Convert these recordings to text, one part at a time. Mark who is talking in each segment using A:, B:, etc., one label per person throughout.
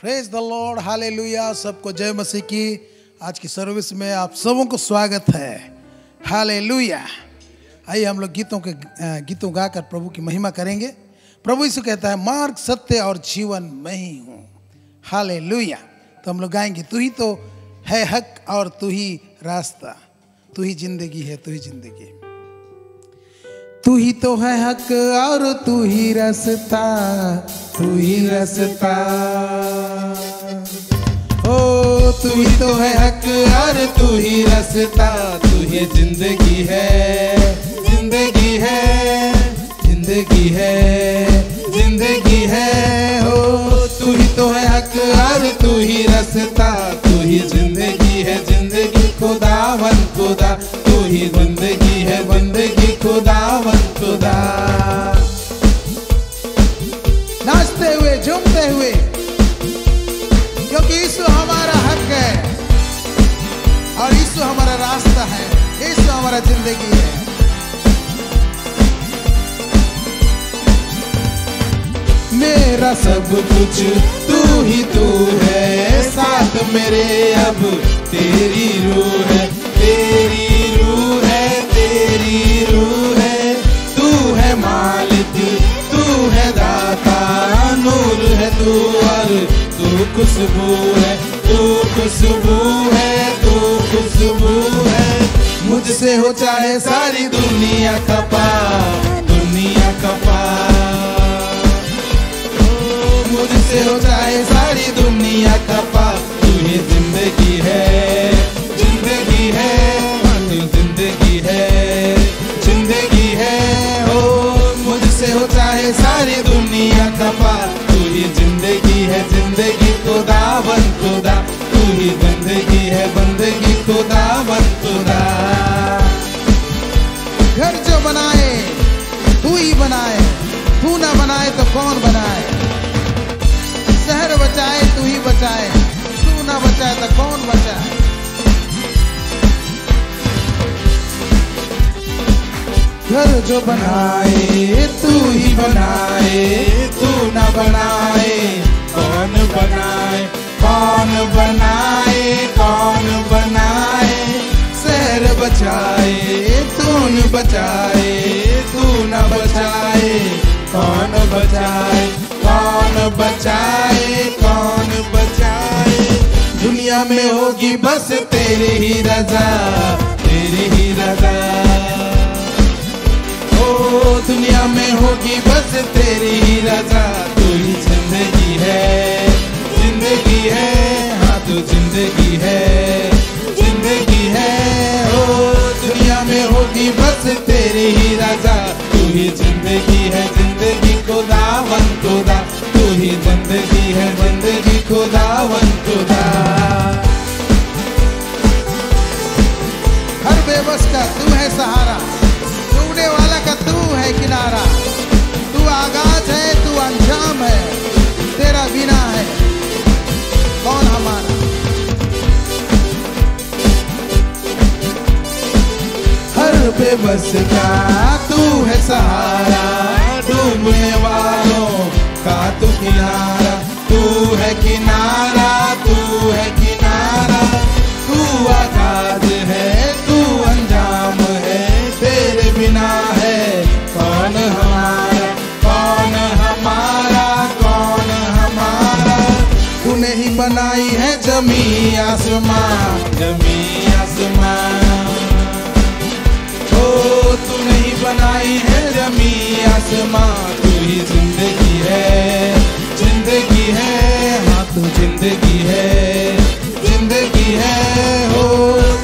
A: Praise the Lord, hallelujah. सबको जय मसीह की। आज की सर्विस में आप सबों को स्वागत है। हालेलुया। आइए हम लोग गीतों गाकर प्रभु की महिमा करेंगे। प्रभु यीशु कहता है, मार्ग, सत्य और जीवन मैं ही हूँ। हालेलुया। तो हम लोग गाएंगे, तू ही तो है हक और तू ही रास्ता, तू ही जिंदगी है, तू ही जिंदगी। तू ही तो है हक और तू ही रास्ता, तू ही रास्ता। ओ तू ही तो है हक और तू ही रास्ता, तू ही जिंदगी है, जिंदगी है, जिंदगी है, जिंदगी है। ओ तू ही तो है हक और तू ही रास्ता, तू ही जिंदगी है, जिंदगी खुदावन खुदा, तू ही बंदगी है, बंदगी खुदावन खुदा। नाचते हुए झूमते हुए, क्योंकि यीशु हमारा हक है और यीशु हमारा रास्ता है, यीशु हमारा जिंदगी है। मेरा सब कुछ तू ही तू है, साथ मेरे अब तेरी रूह है, तेरी रूह है, तेरी रूह है। तू है मालिक, तू है दाता, नूर है तू और तू खुशबू है, तू खुशबू है, तू खुशबू है। मुझसे हो चाहे सारी दुनिया खपा, दुनिया खपा। मुझसे हो चाहे सारी दुनिया खपा, तू ही जिंदगी है, जिंदगी है, तू जिंदगी है, जिंदगी है। ओ मुझसे हो चाहे सारी दुनिया खपा, तू ही जिंदगी है, जिंदगी खुदावन खुदा, तू ही बंदगी है, बंदगी खुदावन खुदा। घर जो बनाए तू ही बनाए, तू ना बनाए तो कौन बनाए। शहर बचाए तू ही बचाए, तू ना बचाए तो कौन बचाए। घर जो बनाए तू ही बनाए, तू ना बनाए कौन बनाए, कौन बनाए, कौन बनाए। शहर बचाए तू न बचाए, तू ना बचाए कौन बचाए, कौन बचाए, कौन बचाए। दुनिया में होगी बस तेरी ही रजा, तेरी ही रजा। ओ दुनिया में होगी बस तेरी ही रजा, तू ही जिंदगी है, जिंदगी है, हाँ तू जिंदगी है, जिंदगी है। ओ दुनिया में होगी बस तेरी ही रजा, तू ही जिंदगी है, जिंदगी खुदावन खुदा, तू ही बंदगी है, बंदगी खुदावन खुदा। हर बेबस का तू है सहारा, डूबने वाला का तू है किनारा। तू आगाज है, तू अंजाम है, तेरा बिना है कौन हमारा। हर बेबस का तू है सहारा, डूबने वालों का तू किनारा, तू है किनारा, तू है किनारा। तू आगाज है, तू अंजाम है, तेरे बिना है कौन हमारा, कौन हमारा, कौन हमारा। तूने ही बनाई है जमी आसमां, जमी आसमां। ओ तूने ही बनाई है जमी आसमां, तू ही जिंदगी है, जिंदगी है, हाँ तू जिंदगी है, जिंदगी है। हो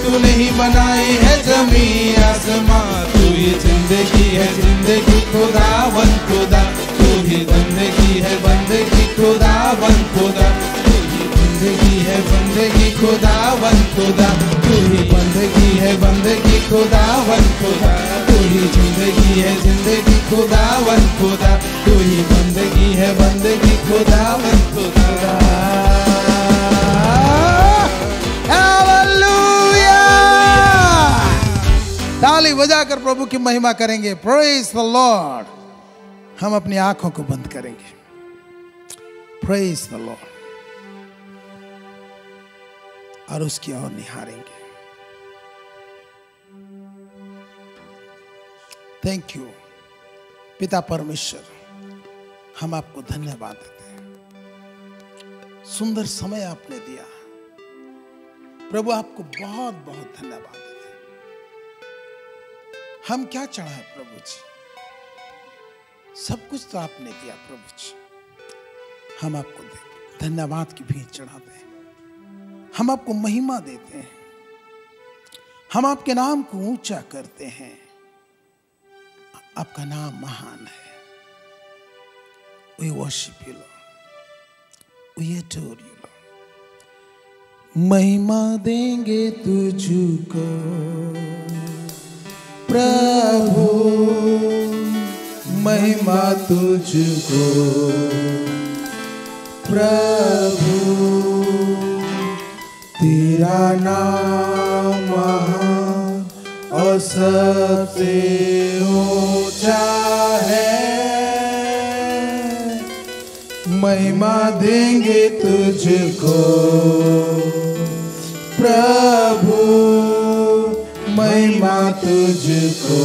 A: तूने ही बनाई है जमी आसमां, तू ही जिंदगी है, जिंदगी खुदावन खुदा, तू ही बंदगी है, बंदगी खुदावन खुदा, तू ही बंदगी है, बंदगी खुदावन खुदा, तू ही बंदगी है, बंदगी खुदावन खुदा, तू ही जिंदगी है, जिंदगी खुदावन खुदा, तू ही बंदगी है, बंदगी खुदावन खुदा। हालेलुया। ताली बजाकर प्रभु की महिमा करेंगे। Praise the Lord. हम अपनी आंखों को बंद करेंगे। Praise the Lord.
B: और उसकी ओर निहारेंगे। थैंक यू पिता परमेश्वर, हम आपको धन्यवाद देते हैं। सुंदर समय आपने दिया प्रभु, आपको बहुत बहुत धन्यवाद देते हैं। हम क्या चढ़ाए प्रभु जी, सब कुछ तो आपने दिया प्रभु जी। हम आपको धन्यवाद की भेंट चढ़ाते हैं, हम आपको महिमा देते हैं, हम आपके नाम को ऊंचा करते हैं। आपका नाम महान है। We worship you, Lord. We adore you, Lord. महिमा देंगे तुझको प्रभु, महिमा तुझको प्रभु, तेरा नाम महान और सबसे ऊंचा है। महिमा देंगे तुझको प्रभु, महिमा तुझको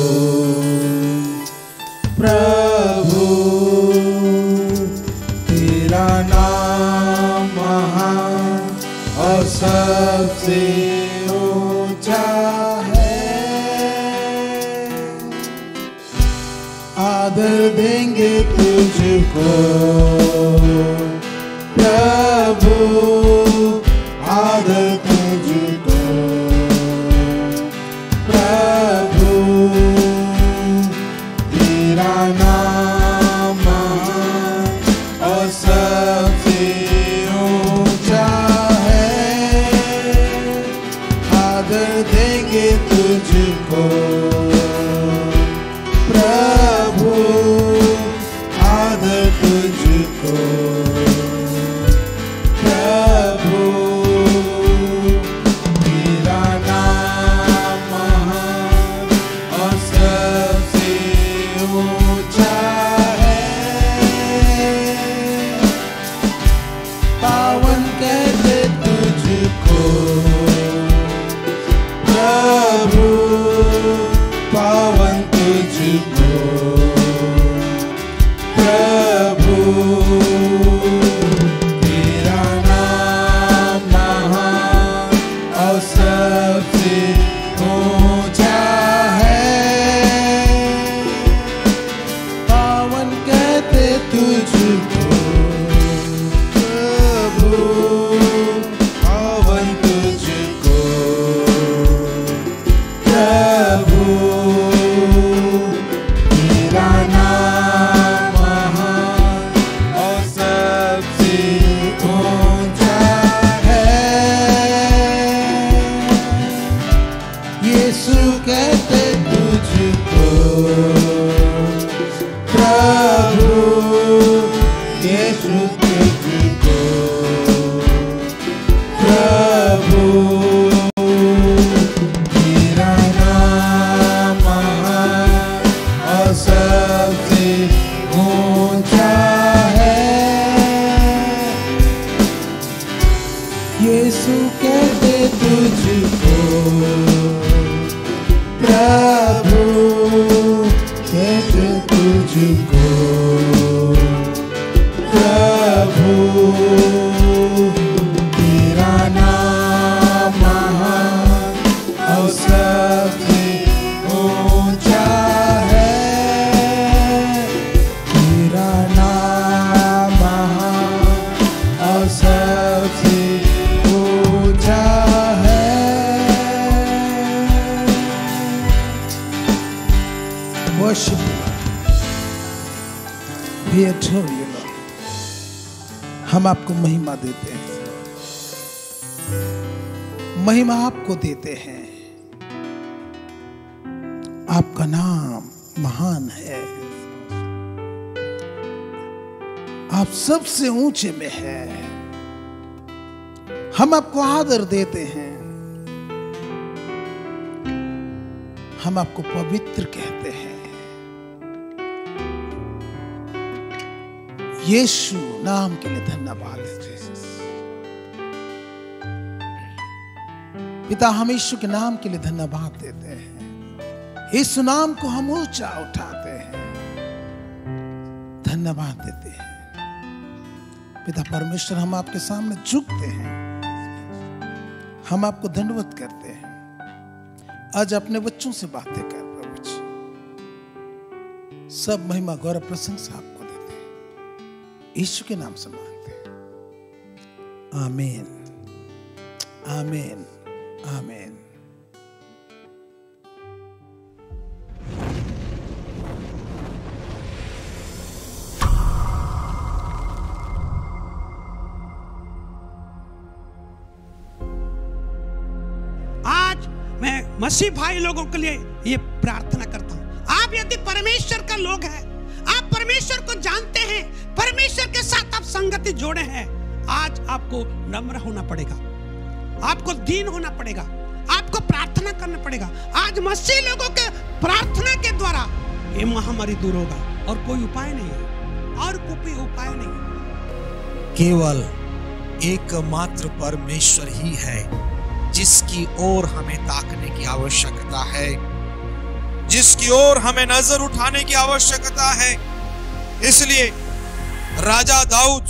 B: प्रभु, तेरा नाम महान और सबसे ऊंचा है। आदर देंगे तुझको प्रभु, आदर तुझको प्रभु, तेरा नाम महान और सबसे ऊंचा है। आदर देंगे तुझको प्रभु, आदर तुझको प्रभु, तेरा नाम महान और सबसे ऊंचा है। पावन कहते तुझको प्रभु, पावन तुझको प्रभु, तेरा नाम महान और सबसे ऊंचा है। पावन कहते तुझको प्रभु, पावन तुझको प्रभु, तेरा नाम महान और सबसे ऊंचा है। यीशु कहते तुझको प्रभु, यीशु तुझको प्रभु, तेरा नाम महान और सबसे ऊंचा है। यीशु कहते तुझको प्रभु, कहते तुझको प्रभु, तेरा नाम महान और सबसे ऊंचा है। तेरा नाम महान और सबसे ऊंचा है। Worship you, we adore you, Lord. हम आपको महिमा देते हैं, महिमा आपको देते हैं। आपका नाम महान है, आप सबसे ऊंचे में है। हम आपको आदर देते हैं, हम आपको पवित्र कहते हैं। यीशु नाम के लिए धन्यवाद है जीसस। पिता, हम यीशु के नाम के लिए धन्यवाद देते हैं। इस नाम को हम ऊंचा उठाते हैं, धन्यवाद देते हैं। पिता परमेश्वर, हम आपके सामने झुकते हैं, हम आपको दंडवत करते हैं। आज अपने बच्चों से बातें कर प्रभु जी। सब महिमा गौरव प्रशंसा आपको देते हैं, यीशु के नाम से मांगते हैं। आमीन, आमीन, आमीन।
C: मसीह भाई लोगों के लिए ये प्रार्थना करता हूं। आप यदि परमेश्वर का लोग हैं, आप परमेश्वर को जानते हैं, परमेश्वर के साथ आप संगति जोड़े हैं, आज आपको नम्र होना पड़ेगा, आपको दीन होना पड़ेगा, आपको प्रार्थना करना पड़ेगा। आज मसीह लोगों के प्रार्थना के द्वारा ये महामारी दूर होगा और कोई उपाय नहीं है, और कोई उपाय नहीं है।
D: केवल एकमात्र परमेश्वर ही है जिसकी ओर हमें ताकने की आवश्यकता है, जिसकी ओर हमें नजर उठाने की आवश्यकता है। इसलिए राजा दाऊद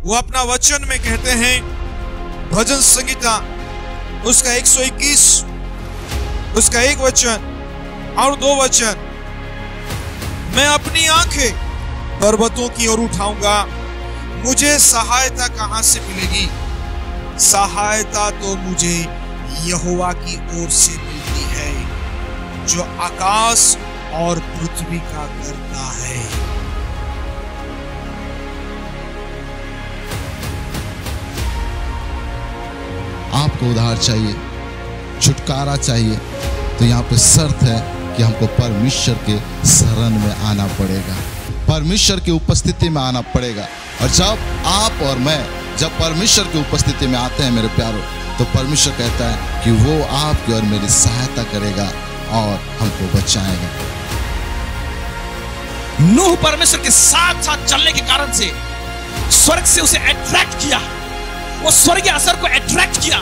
D: वो अपना वचन में कहते हैं, भजन संहिता उसका 121 उसका 1 वचन और 2 वचन, मैं अपनी आंखें पर्वतों की ओर उठाऊंगा, मुझे सहायता कहां से मिलेगी? सहायता तो मुझे यहोवा की ओर से मिलती है, जो आकाश और पृथ्वी का करता है।
A: आपको उद्धार चाहिए, छुटकारा चाहिए, तो यहाँ पे शर्त है कि हमको परमेश्वर के शरण में आना पड़ेगा, परमेश्वर की उपस्थिति में आना पड़ेगा। और जब आप और मैं जब परमेश्वर की उपस्थिति में आते हैं मेरे प्यारों, तो परमेश्वर कहता है कि वो आपकी और मेरी सहायता करेगा और हमको बचाएगा।
D: नूह परमेश्वर के साथ साथ चलने के कारण से स्वर्ग से उसे अट्रैक्ट किया, वो स्वर्गीय असर को अट्रैक्ट किया,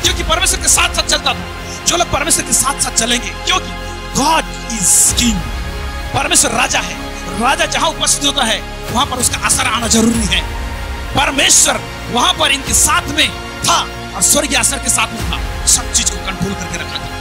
D: क्योंकि परमेश्वर के साथ साथ चलता था। जो लोग परमेश्वर के साथ साथ चलेंगे, क्योंकि गॉड इज किंग, परमेश्वर राजा है, राजा जहां उपस्थित होता है वहां पर उसका असर आना जरूरी है। परमेश्वर वहां पर इनके साथ में था और स्वर्गीय असर के साथ में था, सब चीज को कंट्रोल करके रखा था।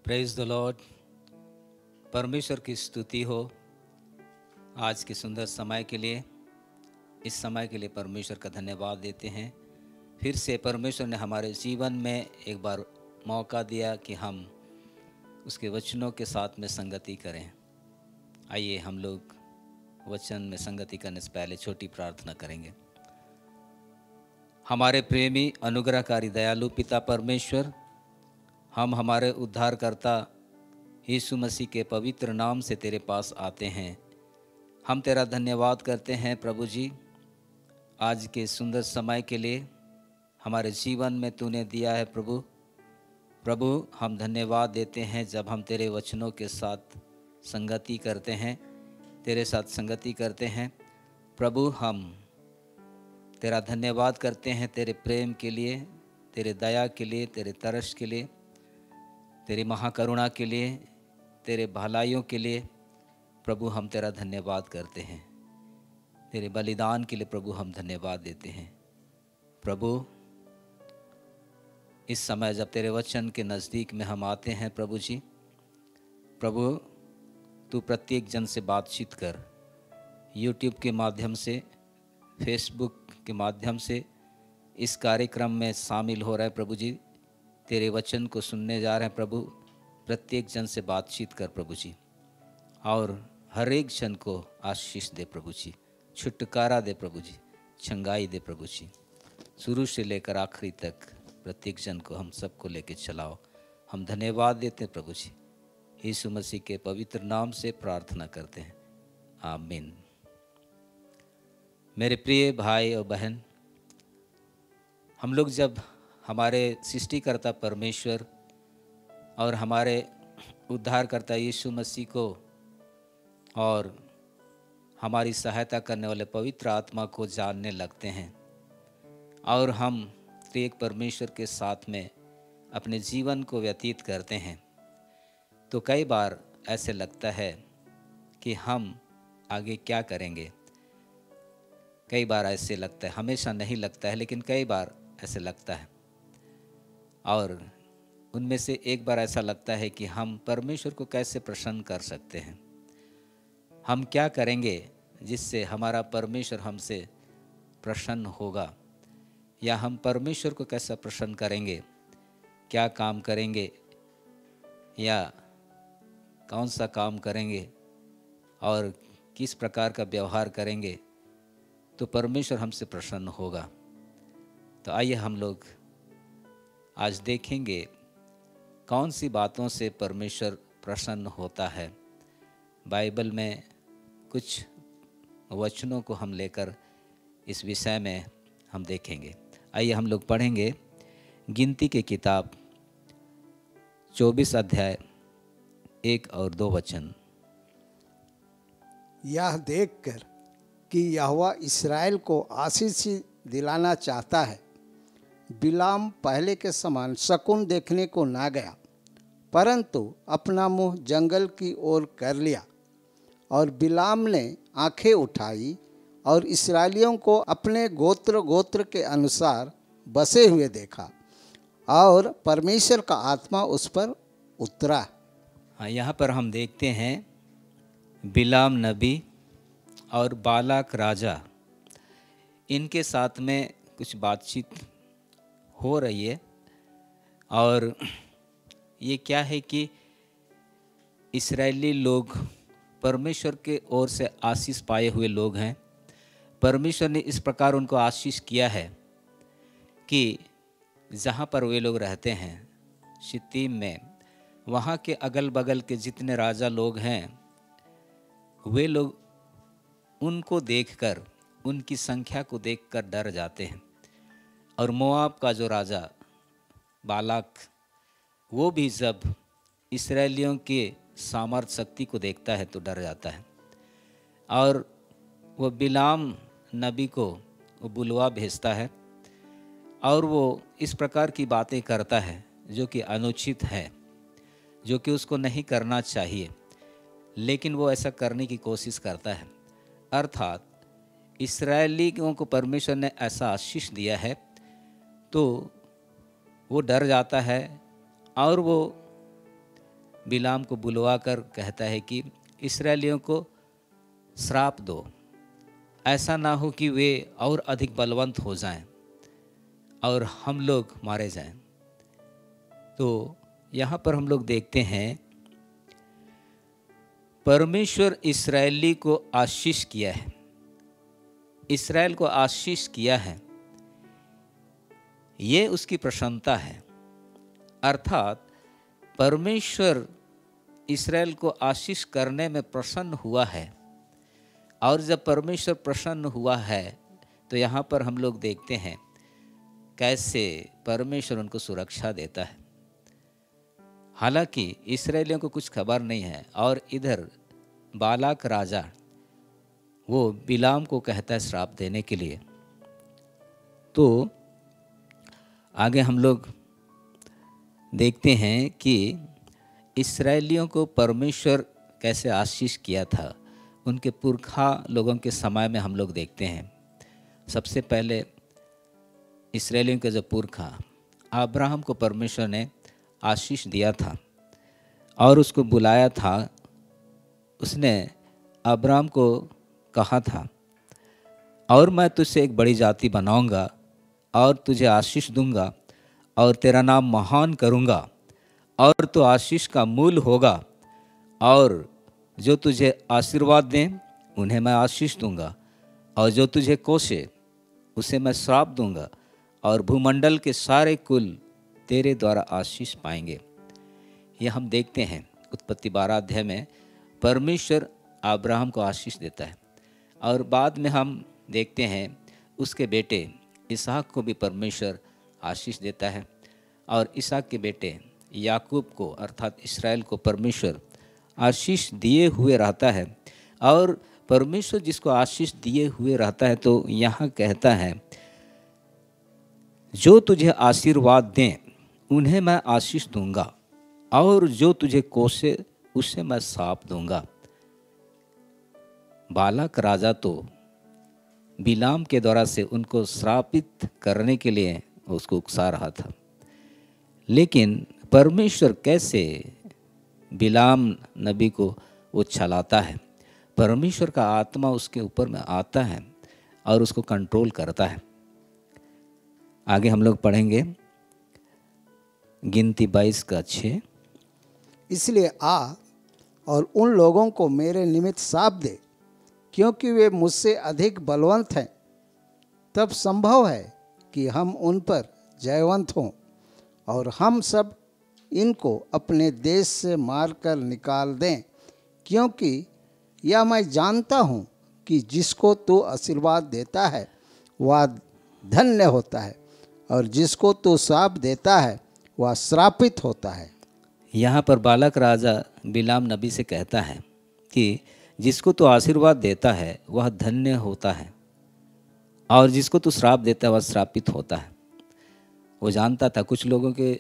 E: Praise the Lord. परमेश्वर की स्तुति हो आज के सुंदर समय के लिए। इस समय के लिए परमेश्वर का धन्यवाद देते हैं। फिर से परमेश्वर ने हमारे जीवन में एक बार मौका दिया कि हम उसके वचनों के साथ में संगति करें। आइए हम लोग वचन में संगति करने से पहले छोटी प्रार्थना करेंगे। हमारे प्रेमी अनुग्रहकारी दयालु पिता परमेश्वर, हम हमारे उद्धारकर्ता यीशु मसीह के पवित्र नाम से तेरे पास आते हैं। हम तेरा धन्यवाद करते हैं प्रभु जी, आज के सुंदर समय के लिए हमारे जीवन में तूने दिया है प्रभु। प्रभु हम धन्यवाद देते हैं जब हम तेरे वचनों के साथ संगति करते हैं, तेरे साथ संगति करते हैं प्रभु। हम तेरा धन्यवाद करते हैं तेरे प्रेम के लिए, तेरे दया के लिए, तेरे तरस के लिए, तेरी महाकरुणा के लिए, तेरे भलाइयों के लिए प्रभु। हम तेरा धन्यवाद करते हैं, तेरे बलिदान के लिए प्रभु हम धन्यवाद देते हैं प्रभु। इस समय जब तेरे वचन के नज़दीक में हम आते हैं प्रभु जी, प्रभु तू प्रत्येक जन से बातचीत कर। यूट्यूब के माध्यम से, फेसबुक के माध्यम से इस कार्यक्रम में शामिल हो रहे हैं प्रभु जी, तेरे वचन को सुनने जा रहे हैं प्रभु। प्रत्येक जन से बातचीत कर प्रभु जी, और हर एक जन को आशीष दे प्रभु जी, छुटकारा दे प्रभु जी, छंगाई दे प्रभु जी। शुरू से लेकर आखिरी तक प्रत्येक जन को, हम सबको लेके चलाओ। हम धन्यवाद देते हैं प्रभु जी, यीशु मसीह के पवित्र नाम से प्रार्थना करते हैं, आमीन। मेरे प्रिय भाई और बहन, हम लोग जब हमारे सृष्टिकर्ता परमेश्वर और हमारे उद्धारकर्ता यीशु मसीह को और हमारी सहायता करने वाले पवित्र आत्मा को जानने लगते हैं और हम एक परमेश्वर के साथ में अपने जीवन को व्यतीत करते हैं, तो कई बार ऐसे लगता है कि हम आगे क्या करेंगे। कई बार ऐसे लगता है, हमेशा नहीं लगता है लेकिन कई बार ऐसे लगता है। और उनमें से एक बार ऐसा लगता है कि हम परमेश्वर को कैसे प्रसन्न कर सकते हैं, हम क्या करेंगे जिससे हमारा परमेश्वर हमसे प्रसन्न होगा, या हम परमेश्वर को कैसा प्रसन्न करेंगे, क्या काम करेंगे या कौन सा काम करेंगे और किस प्रकार का व्यवहार करेंगे तो परमेश्वर हमसे प्रसन्न होगा। तो आइए हम लोग आज देखेंगे कौन सी बातों से परमेश्वर प्रसन्न होता है। बाइबल में कुछ वचनों को हम लेकर इस विषय में हम देखेंगे। आइए हम लोग पढ़ेंगे गिनती की किताब 24 अध्याय 1 और 2 वचन।
F: यह देखकर कि यहोवा इस्राएल को आशीष दिलाना चाहता है, बिलाम पहले के समान शकुन देखने को ना गया, परंतु अपना मुंह जंगल की ओर कर लिया। और बिलाम ने आंखें उठाई और इस्राएलियों को अपने गोत्र गोत्र के अनुसार बसे हुए देखा, और परमेश्वर का आत्मा उस पर उतरा।
E: हाँ, यहाँ पर हम देखते हैं बिलाम नबी और बालाक राजा, इनके साथ में कुछ बातचीत हो रही है। और ये क्या है कि इस्राएली लोग परमेश्वर के ओर से आशीष पाए हुए लोग हैं। परमेश्वर ने इस प्रकार उनको आशीष किया है कि जहाँ पर वे लोग रहते हैं शित्तीम में, वहाँ के अगल बगल के जितने राजा लोग हैं वे लोग उनको देखकर, उनकी संख्या को देखकर डर जाते हैं। और मोआब का जो राजा बालाक, वो भी जब इस्राएलियों के सामर्थ शक्ति को देखता है तो डर जाता है, और वो बिलाम नबी को वो बुलवा भेजता है और वो इस प्रकार की बातें करता है जो कि अनुचित है, जो कि उसको नहीं करना चाहिए, लेकिन वो ऐसा करने की कोशिश करता है। अर्थात इस्राएलियों को परमेश्वर ने ऐसा आशीष दिया है तो वो डर जाता है और वो बिलाम को बुलवा कर कहता है कि इस्राएलियों को श्राप दो, ऐसा ना हो कि वे और अधिक बलवंत हो जाएं और हम लोग मारे जाएं। तो यहाँ पर हम लोग देखते हैं परमेश्वर इस्राएली को आशीष किया है, इस्राएल को आशीष किया है, ये उसकी प्रसन्नता है। अर्थात परमेश्वर इस्राएल को आशीष करने में प्रसन्न हुआ है, और जब परमेश्वर प्रसन्न हुआ है तो यहाँ पर हम लोग देखते हैं कैसे परमेश्वर उनको सुरक्षा देता है। हालांकि इस्राएलियों को कुछ खबर नहीं है, और इधर बालाक राजा वो बिलाम को कहता है श्राप देने के लिए। तो आगे हम लोग देखते हैं कि इस्राएलियों को परमेश्वर कैसे आशीष किया था। उनके पुरखा लोगों के समय में हम लोग देखते हैं, सबसे पहले इस्राएलियों के जो पुरखा अब्राहम को परमेश्वर ने आशीष दिया था और उसको बुलाया था। उसने अब्राहम को कहा था, और मैं तुझसे एक बड़ी जाति बनाऊंगा और तुझे आशीष दूंगा और तेरा नाम महान करूंगा, और तो आशीष का मूल होगा, और जो तुझे आशीर्वाद दें उन्हें मैं आशीष दूंगा, और जो तुझे कोसे उसे मैं श्राप दूंगा, और भूमंडल के सारे कुल तेरे द्वारा आशीष पाएंगे। यह हम देखते हैं उत्पत्ति 12 अध्याय में परमेश्वर अब्राहम को आशीष देता है, और बाद में हम देखते हैं उसके बेटे इसहाक को भी परमेश्वर आशीष देता है, और इसहाक के बेटे याकूब को अर्थात इस्राएल को परमेश्वर आशीष दिए हुए रहता है। और परमेश्वर जिसको आशीष दिए हुए रहता है, तो यहाँ कहता है जो तुझे आशीर्वाद दें उन्हें मैं आशीष दूंगा, और जो तुझे कोसे उसे मैं श्राप दूंगा। बालाक राजा तो बिलाम के द्वारा से उनको श्रापित करने के लिए उसको उकसा रहा था, लेकिन परमेश्वर कैसे बिलाम नबी को उछालाता है। परमेश्वर का आत्मा उसके ऊपर में आता है और उसको कंट्रोल करता है। आगे हम लोग पढ़ेंगे गिनती 22:6।
F: इसलिए आ और उन लोगों को मेरे निमित्त साप दे, क्योंकि वे मुझसे अधिक बलवंत हैं। तब संभव है कि हम उन पर जयवंत हों, और हम सब इनको अपने देश से मारकर निकाल दें, क्योंकि यह मैं जानता हूँ कि जिसको तू आशीर्वाद देता है वह धन्य होता है, और जिसको तू श्राप देता है वह श्रापित होता है।
E: यहाँ पर बालक राजा बिलाम नबी से कहता है कि जिसको तू आशीर्वाद देता है वह धन्य होता है, और जिसको तू श्राप देता है वह श्रापित होता है। वो जानता था, कुछ लोगों के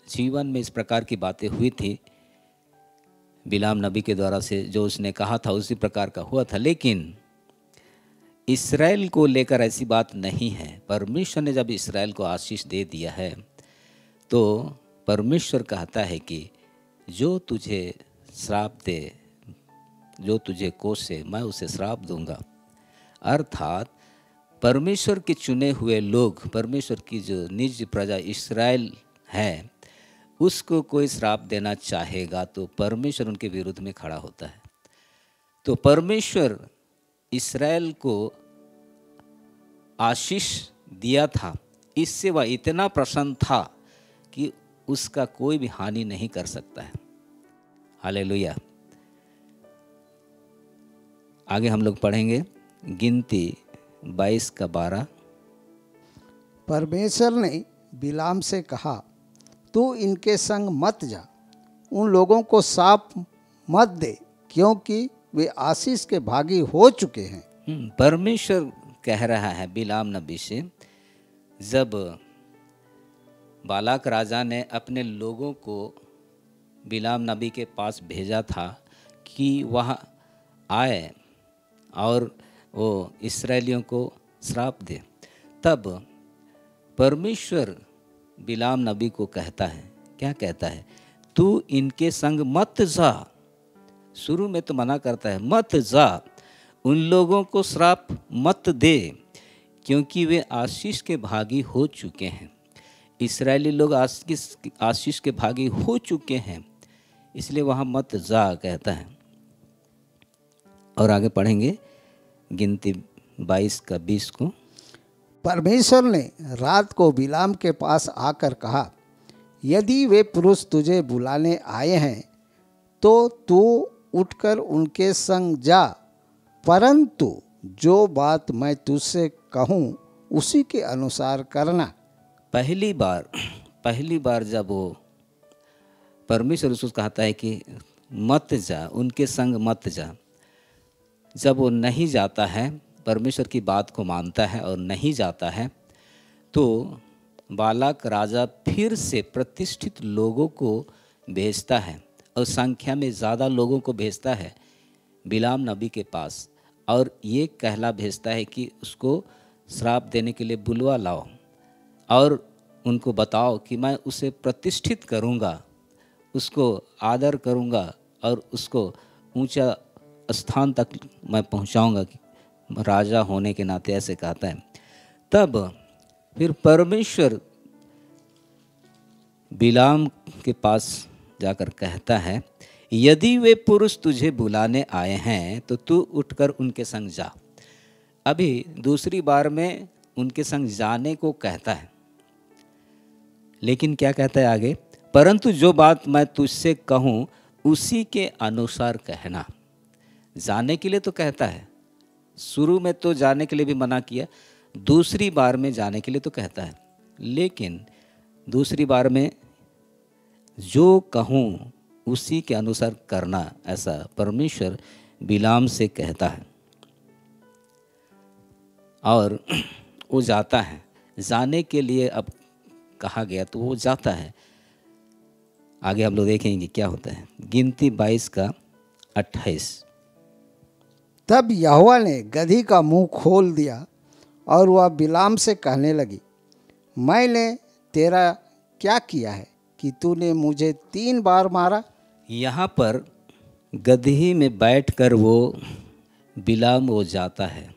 E: जीवन में इस प्रकार की बातें हुई थी बिलाम नबी के द्वारा से, जो उसने कहा था उसी प्रकार का हुआ था, लेकिन इस्राएल को लेकर ऐसी बात नहीं है। परमेश्वर ने जब इस्राएल को आशीष दे दिया है, तो परमेश्वर कहता है कि जो तुझे श्राप दे, जो तुझे कोसे, मैं उसे श्राप दूंगा। अर्थात परमेश्वर के चुने हुए लोग, परमेश्वर की जो निज प्रजा इस्राएल है, उसको कोई श्राप देना चाहेगा तो परमेश्वर उनके विरुद्ध में खड़ा होता है। तो परमेश्वर इस्राएल को आशीष दिया था, इससे वह इतना प्रसन्न था कि उसका कोई भी हानि नहीं कर सकता है। हालेलुया। आगे हम लोग पढ़ेंगे गिनती 22:12।
F: परमेश्वर ने बिलाम से कहा, तू इनके संग मत जा, उन लोगों को साप मत दे, क्योंकि वे आशीष के भागी हो चुके हैं।
E: परमेश्वर कह रहा है बिलाम नबी से, जब बालाक राजा ने अपने लोगों को बिलाम नबी के पास भेजा था कि वह आए और वो इस्राएलियों को श्राप दे, तब परमेश्वर बिलाम नबी को कहता है, क्या कहता है? तू इनके संग मत जा। शुरू में तो मना करता है, मत जा, उन लोगों को श्राप मत दे, क्योंकि वे आशीष के भागी हो चुके हैं। इस्राएली लोग आशीष के भागी हो चुके हैं, इसलिए वहाँ मत जा कहता है। और आगे पढ़ेंगे गिनती 22:20 को।
F: परमेश्वर ने रात को बिलाम के पास आकर कहा, यदि वे पुरुष तुझे बुलाने आए हैं तो तू उठकर उनके संग जा, परंतु जो बात मैं तुझसे कहूँ उसी के अनुसार करना।
E: पहली बार जब वो परमेश्वर उसको कहता है कि मत जा, उनके संग मत जा, जब वो नहीं जाता है, परमेश्वर की बात को मानता है और नहीं जाता है, तो बालाक राजा फिर से प्रतिष्ठित लोगों को भेजता है, और संख्या में ज़्यादा लोगों को भेजता है बिलाम नबी के पास, और ये कहला भेजता है कि उसको श्राप देने के लिए बुलवा लाओ और उनको बताओ कि मैं उसे प्रतिष्ठित करूँगा, उसको आदर करूँगा और उसको ऊंचा स्थान तक मैं पहुँचाऊँगा राजा होने के नाते, ऐसे कहता है। तब फिर परमेश्वर बिलाम के पास जाकर कहता है, यदि वे पुरुष तुझे बुलाने आए हैं तो तू उठकर उनके संग जा। अभी दूसरी बार में उनके संग जाने को कहता है, लेकिन क्या कहता है आगे, परंतु जो बात मैं तुझसे कहूँ उसी के अनुसार कहना। जाने के लिए तो कहता है, शुरू में तो जाने के लिए भी मना किया, दूसरी बार में जाने के लिए तो कहता है, लेकिन दूसरी बार में जो कहूँ उसी के अनुसार करना, ऐसा परमेश्वर बिलाम से कहता है। और वो जाता है, जाने के लिए अब कहा गया तो वो जाता है। आगे हम लोग देखेंगे क्या होता है। गिनती 22 का 28।
F: तब यहोवा ने गदही का मुंह खोल दिया और वह बिलाम से कहने लगी, मैंने तेरा क्या किया है कि तूने मुझे 3 बार मारा?
E: यहाँ पर गदही में बैठकर वो बिलाम वो जाता है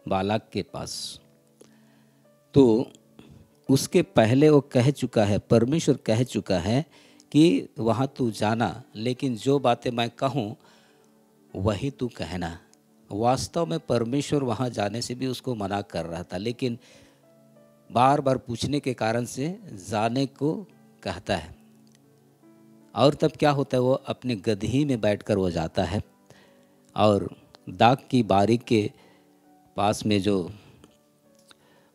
E: बालाक के पास। तो उसके पहले वो कह चुका है, परमेश्वर कह चुका है कि वहाँ तू जाना, लेकिन जो बातें मैं कहूँ वही तू कहना। वास्तव में परमेश्वर वहाँ जाने से भी उसको मना कर रहा था, लेकिन बार बार पूछने के कारण से जाने को कहता है। और तब क्या होता है, वो अपने गदही में बैठकर वो जाता है और दाग की बारी के पास में जो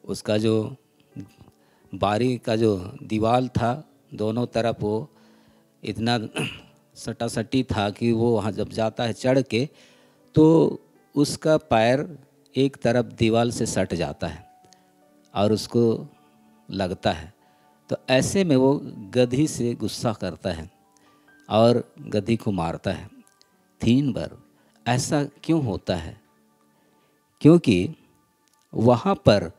E: उसका जो बारी का जो दीवार था, दोनों तरफ वो इतना सटासटी था कि वो वहाँ जब जाता है चढ़ के तो उसका पैर एक तरफ दीवार से सट जाता है और उसको लगता है। तो ऐसे में वो गदही से गुस्सा करता है और गदही को मारता है 3 बार। ऐसा क्यों होता है? क्योंकि वहाँ पर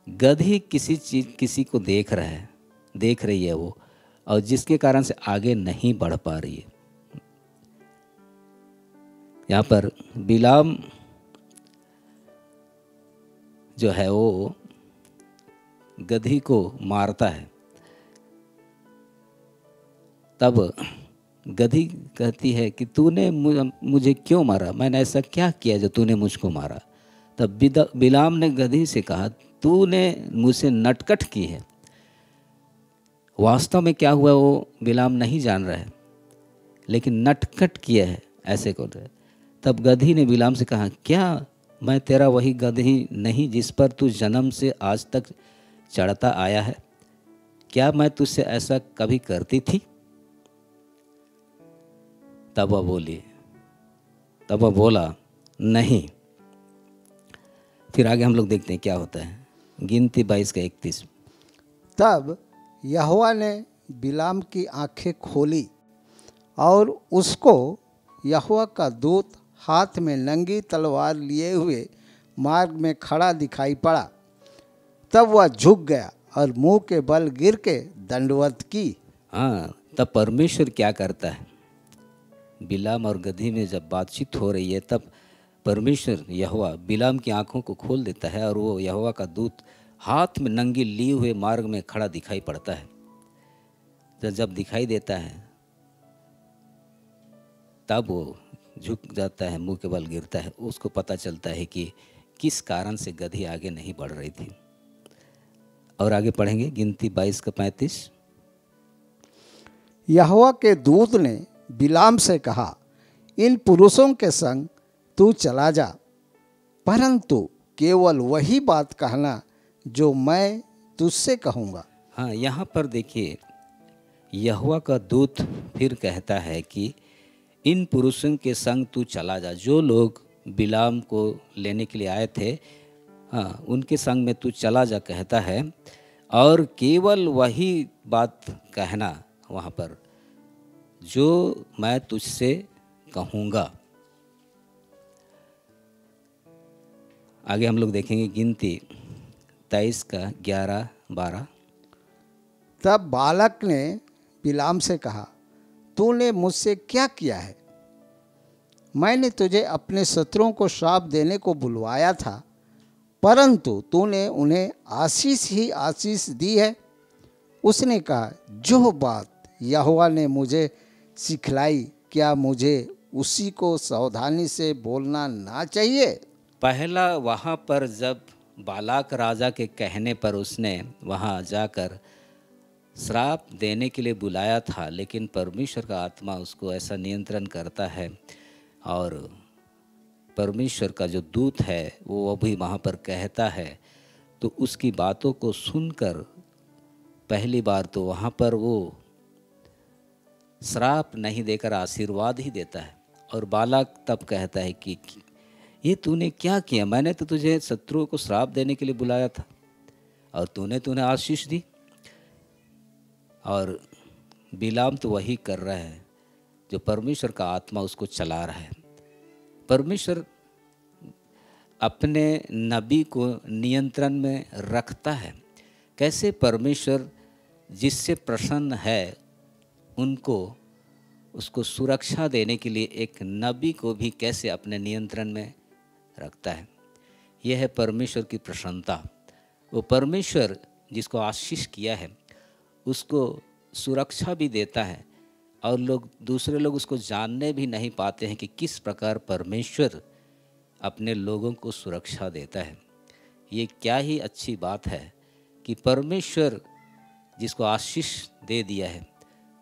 E: गदही किसी को देख रही है वो, और जिसके कारण से आगे नहीं बढ़ पा रही है। यहाँ पर बिलाम जो है वो गदही को मारता है। तब गदही कहती है कि तूने मुझे क्यों मारा? मैंने ऐसा क्या किया जो तूने मुझको मारा? तब बिलाम ने गदही से कहा, तूने मुझसे नटखट की है। वास्तव में क्या हुआ वो बिलाम नहीं जान रहा है, लेकिन नटखट किया है ऐसे को। तब गदही ने बिलाम से कहा, क्या मैं तेरा वही गदही नहीं जिस पर तू जन्म से आज तक चढ़ता आया है? क्या मैं तुझसे ऐसा कभी करती थी? तब वह बोला नहीं। फिर आगे हम लोग देखते हैं क्या होता है। गिनती 22 का 31।
F: तब यहोवा ने बिलाम की आंखें खोली और उसको यहोवा का दूत हाथ में नंगी तलवार लिए हुए मार्ग में खड़ा दिखाई पड़ा। तब वह झुक गया और मुंह के बल गिर के दंडवत की।
E: हाँ, तब परमेश्वर क्या करता है, बिलाम और गदही में जब बातचीत हो रही है तब परमेश्वर यहोवा बिलाम की आंखों को खोल देता है और वो यहोवा का दूत हाथ में नंगी लिए हुए मार्ग में खड़ा दिखाई पड़ता है। तो जब दिखाई देता है तब वो झुक जाता है, मुंह के बल गिरता है। उसको पता चलता है कि किस कारण से गदही आगे नहीं बढ़ रही थी। और आगे पढ़ेंगे गिनती 22 का 35।
F: यहोवा के दूत ने बिलाम से कहा, इन पुरुषों के संग तू चला जा, परंतु केवल वही बात कहना जो मैं तुझसे कहूँगा।
E: हाँ, यहाँ पर देखिए यहोवा का दूत फिर कहता है कि इन पुरुषों के संग तू चला जा। जो लोग बिलाम को लेने के लिए आए थे, हाँ, उनके संग में तू चला जा कहता है, और केवल वही बात कहना वहाँ पर जो मैं तुझसे कहूँगा। आगे हम लोग देखेंगे गिनती 23 का 11-12।
F: तब बालक ने बिलाम से कहा, तूने मुझसे क्या किया है? मैंने तुझे अपने शत्रुओं को श्राप देने को बुलवाया था, परंतु तूने उन्हें आशीष ही आशीष दी है। उसने कहा, जो बात यहोवा ने मुझे सिखलाई, क्या मुझे उसी को सावधानी से बोलना ना चाहिए?
E: पहला वहाँ पर जब बालाक राजा के कहने पर उसने वहाँ जाकर श्राप देने के लिए बुलाया था, लेकिन परमेश्वर का आत्मा उसको ऐसा नियंत्रण करता है और परमेश्वर का जो दूत है वो भी वहाँ पर कहता है, तो उसकी बातों को सुनकर पहली बार तो वहाँ पर वो श्राप नहीं देकर आशीर्वाद ही देता है। और बालाक तब कहता है कि ये तूने क्या किया, मैंने तो तुझे शत्रुओं को श्राप देने के लिए बुलाया था और तूने आशीष दी। और बिलाम तो वही कर रहा है जो परमेश्वर का आत्मा उसको चला रहा है। परमेश्वर अपने नबी को नियंत्रण में रखता है। कैसे परमेश्वर जिससे प्रसन्न है उसको सुरक्षा देने के लिए एक नबी को भी कैसे अपने नियंत्रण में रखता है। यह है परमेश्वर की प्रसन्नता। वो परमेश्वर जिसको आशीष किया है उसको सुरक्षा भी देता है और दूसरे लोग उसको जानने भी नहीं पाते हैं कि किस प्रकार परमेश्वर अपने लोगों को सुरक्षा देता है। ये क्या ही अच्छी बात है कि परमेश्वर जिसको आशीष दे दिया है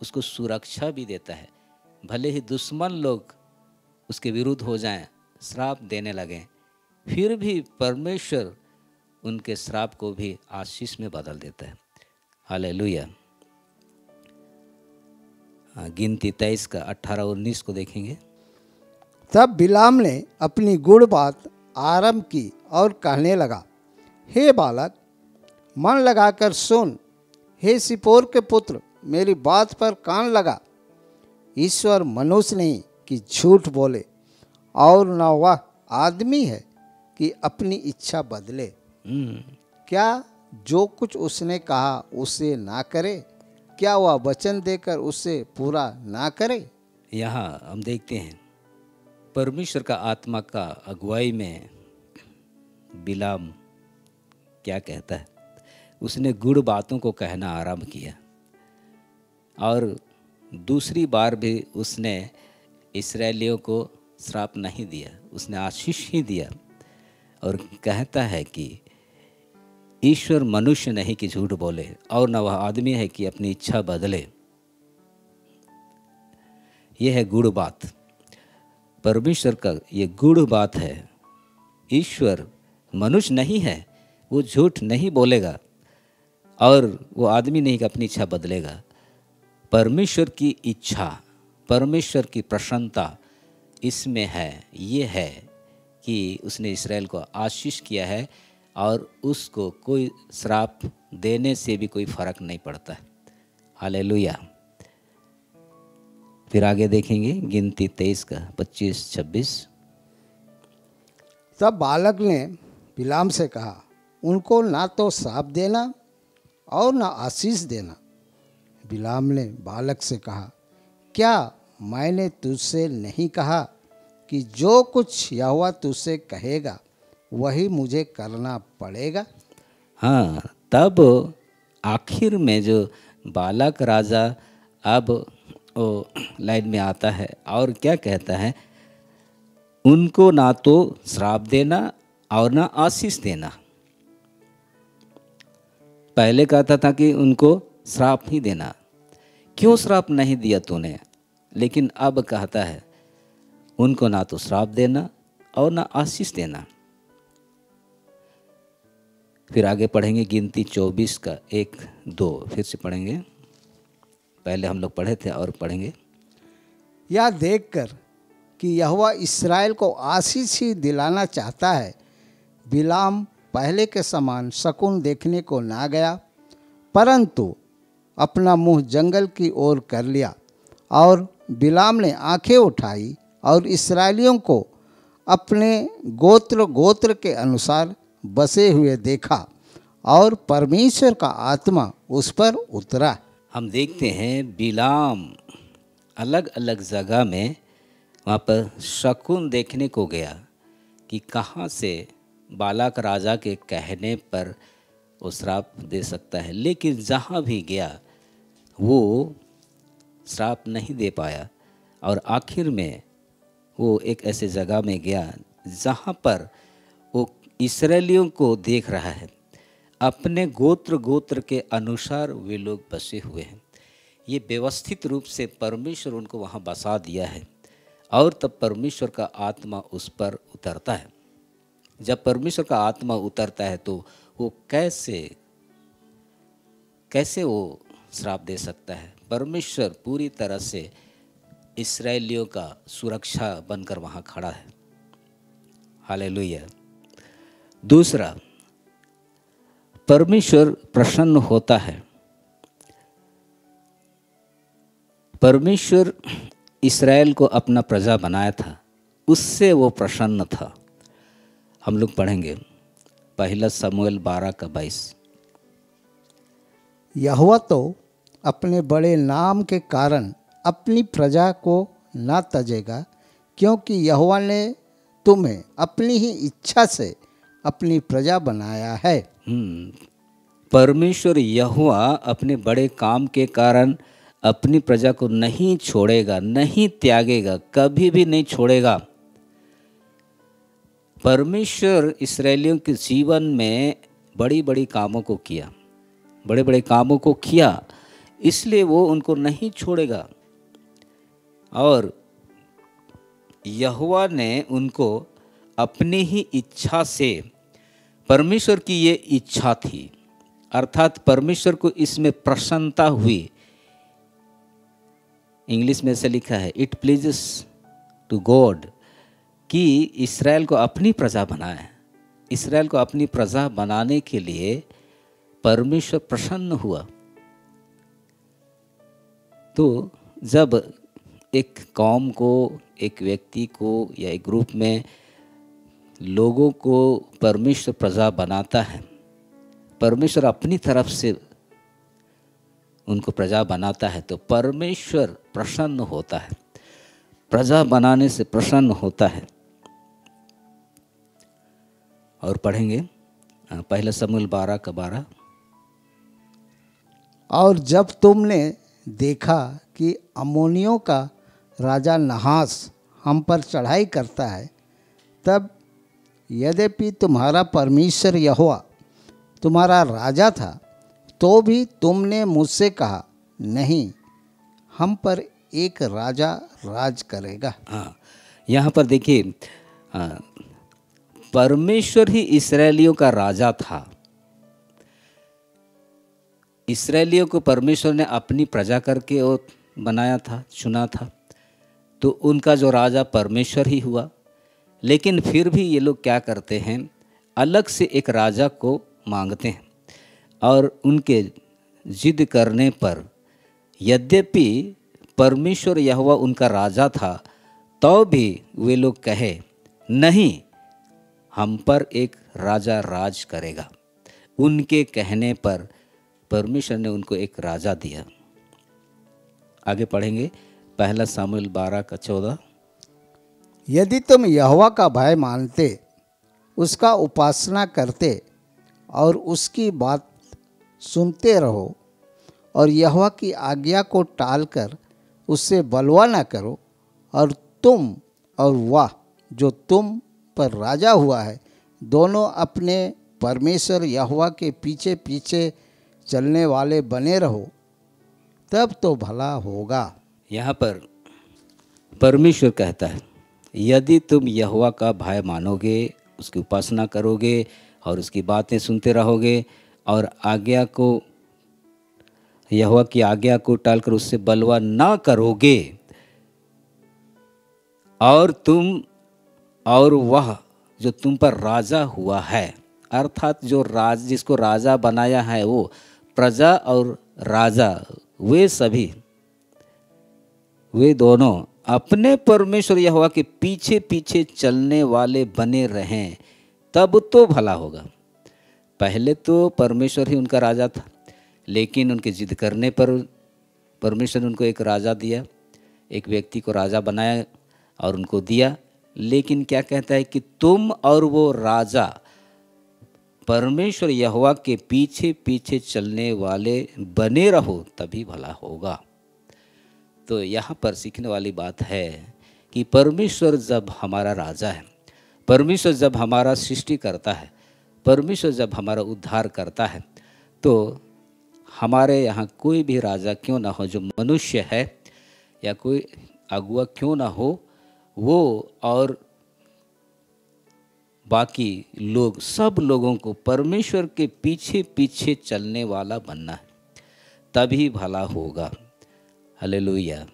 E: उसको सुरक्षा भी देता है। भले ही दुश्मन लोग उसके विरुद्ध हो जाएं, श्राप देने लगें, फिर भी परमेश्वर उनके श्राप को भी आशीष में बदल देता है। हालेलुया। गिनती 23 का 18-19 को देखेंगे।
F: तब बिलाम ने अपनी गुड़ बात आरंभ की और कहने लगा, हे बालक, मन लगाकर सुन। हे सिपोर के पुत्र, मेरी बात पर कान लगा। ईश्वर मनुष्य नहीं कि झूठ बोले, और न वह आदमी है कि अपनी इच्छा बदले। क्या जो कुछ उसने कहा उसे ना करे? क्या वह वचन देकर उसे पूरा ना करे?
E: यहाँ हम देखते हैं परमेश्वर का आत्मा का अगुवाई में बिलाम क्या कहता है। उसने गुड़ बातों को कहना आरंभ किया और दूसरी बार भी उसने इस्राएलियों को श्राप नहीं दिया, उसने आशीष ही दिया। और कहता है कि ईश्वर मनुष्य नहीं कि झूठ बोले, और न वह आदमी है कि अपनी इच्छा बदले। यह है गुड़ बात। परमेश्वर का ये गुड़ बात है। ईश्वर मनुष्य नहीं है, वो झूठ नहीं बोलेगा और वो आदमी नहीं कि अपनी इच्छा बदलेगा। परमेश्वर की इच्छा, परमेश्वर की प्रसन्नता इसमें है। ये है कि उसने इस्राएल को आशीष किया है और उसको कोई श्राप देने से भी कोई फर्क नहीं पड़ता। हालेलुया। फिर आगे देखेंगे गिनती 23 का 25-26।
F: तब बालक ने बिलाम से कहा, उनको ना तो श्राप देना और ना आशीष देना। बिलाम ने बालक से कहा, क्या मैंने तुझसे नहीं कहा कि जो कुछ यहोवा तुझसे कहेगा वही मुझे करना पड़ेगा?
E: हाँ, तब आखिर में जो बालक राजा अब वो लाइन में आता है और क्या कहता है, उनको ना तो श्राप देना और ना आशीष देना। पहले कहता था कि उनको श्राप ही देना। क्यों श्राप नहीं दिया तूने? लेकिन अब कहता है उनको ना तो श्राप देना और ना आशीष देना। फिर आगे पढ़ेंगे गिनती 24 का 1-2। फिर से पढ़ेंगे, पहले हम लोग पढ़े थे और पढ़ेंगे।
F: यह देखकर कि यहोवा इस्राएल को आशीष ही दिलाना चाहता है, बिलाम पहले के समान शकुन देखने को ना गया, परंतु अपना मुंह जंगल की ओर कर लिया। और बिलाम ने आंखें उठाई और इस्राएलियों को अपने गोत्र के अनुसार बसे हुए देखा और परमेश्वर का आत्मा उस पर उतरा।
E: हम देखते हैं बिलाम अलग अलग जगह में वहाँ पर शकुन देखने को गया कि कहाँ से बालाक राजा के कहने पर वो श्राप दे सकता है। लेकिन जहाँ भी गया वो श्राप नहीं दे पाया और आखिर में वो एक ऐसे जगह में गया जहाँ पर वो इस्राएलियों को देख रहा है। अपने गोत्र गोत्र के अनुसार वे लोग बसे हुए हैं। ये व्यवस्थित रूप से परमेश्वर उनको वहाँ बसा दिया है और तब परमेश्वर का आत्मा उस पर उतरता है। जब परमेश्वर का आत्मा उतरता है तो वो कैसे वो श्राप दे सकता है। परमेश्वर पूरी तरह से इस्राएलियों का सुरक्षा बनकर वहाँ खड़ा है। हालेलुया। दूसरा, परमेश्वर प्रसन्न होता है। परमेश्वर इस्राएल को अपना प्रजा बनाया था, उससे वो प्रसन्न था। हम लोग पढ़ेंगे पहला शमूएल 12:22।
F: यहोवा तो अपने बड़े नाम के कारण अपनी प्रजा को न तजेगा, क्योंकि यहोवा ने तुम्हें अपनी ही इच्छा से अपनी प्रजा बनाया है।
E: परमेश्वर यहोवा अपने बड़े काम के कारण अपनी प्रजा को नहीं छोड़ेगा, नहीं त्यागेगा, कभी भी नहीं छोड़ेगा। परमेश्वर इस्राएलियों के जीवन में बड़ी बड़ी कामों को किया, बड़े बड़े कामों को किया, इसलिए वो उनको नहीं छोड़ेगा। और यहोवा ने उनको अपनी ही इच्छा से, परमेश्वर की ये इच्छा थी, अर्थात परमेश्वर को इसमें प्रसन्नता हुई। इंग्लिश में ऐसे लिखा है, इट प्लीजेस टू गॉड, कि इस्राएल को अपनी प्रजा बनाए। इस्राएल को अपनी प्रजा बनाने के लिए परमेश्वर प्रसन्न हुआ। तो जब एक कौम को, एक व्यक्ति को या एक ग्रुप में लोगों को परमेश्वर प्रजा बनाता है, परमेश्वर अपनी तरफ से उनको प्रजा बनाता है, तो परमेश्वर प्रसन्न होता है, प्रजा बनाने से प्रसन्न होता है। और पढ़ेंगे पहला शमूएल 12:12।
F: और जब तुमने देखा कि अम्मोनियों का राजा नहास हम पर चढ़ाई करता है, तब यद्यपि तुम्हारा परमेश्वर यहोवा तुम्हारा राजा था, तो भी तुमने मुझसे कहा, नहीं, हम पर एक राजा राज करेगा।
E: हाँ, यहाँ पर देखिए, परमेश्वर ही इस्राएलियों का राजा था। इस्राएलियों को परमेश्वर ने अपनी प्रजा करके बनाया था, चुना था, तो उनका जो राजा परमेश्वर ही हुआ। लेकिन फिर भी ये लोग क्या करते हैं, अलग से एक राजा को मांगते हैं, और उनके जिद करने पर, यद्यपि परमेश्वर यहोवा उनका राजा था, तो भी वे लोग कहे, नहीं, हम पर एक राजा राज करेगा। उनके कहने पर परमेश्वर ने उनको एक राजा दिया। आगे पढ़ेंगे पहला शमूएल 12:14।
F: यदि तुम यहोवा का भय मानते, उसका उपासना करते और उसकी बात सुनते रहो, और यहोवा की आज्ञा को टालकर उससे बलवा न करो, और तुम और वह जो तुम पर राजा हुआ है, दोनों अपने परमेश्वर यहोवा के पीछे पीछे चलने वाले बने रहो, तब तो भला होगा।
E: यहाँ पर परमेश्वर कहता है, यदि तुम यहोवा का भय मानोगे, उसकी उपासना करोगे और उसकी बातें सुनते रहोगे, और आज्ञा को, यहोवा की आज्ञा को टालकर उससे बलवा ना करोगे, और तुम और वह जो तुम पर राजा हुआ है, अर्थात जो जिसको राजा बनाया है, वो प्रजा और राजा, वे सभी, वे दोनों अपने परमेश्वर यहोवा के पीछे पीछे चलने वाले बने रहें, तब तो भला होगा। पहले तो परमेश्वर ही उनका राजा था, लेकिन उनके जिद करने पर परमेश्वर ने उनको एक राजा दिया, एक व्यक्ति को राजा बनाया और उनको दिया। लेकिन क्या कहता है कि तुम और वो राजा परमेश्वर यहोवा के पीछे पीछे चलने वाले बने रहो, तभी भला होगा। तो यहाँ पर सीखने वाली बात है कि परमेश्वर जब हमारा राजा है, परमेश्वर जब हमारा सृष्टि करता है, परमेश्वर जब हमारा उद्धार करता है, तो हमारे यहाँ कोई भी राजा क्यों ना हो, जो मनुष्य है या कोई अगुआ क्यों ना हो, वो और बाकी लोग, सब लोगों को परमेश्वर के पीछे पीछे चलने वाला बनना है, तभी भला होगा। हालेलुया।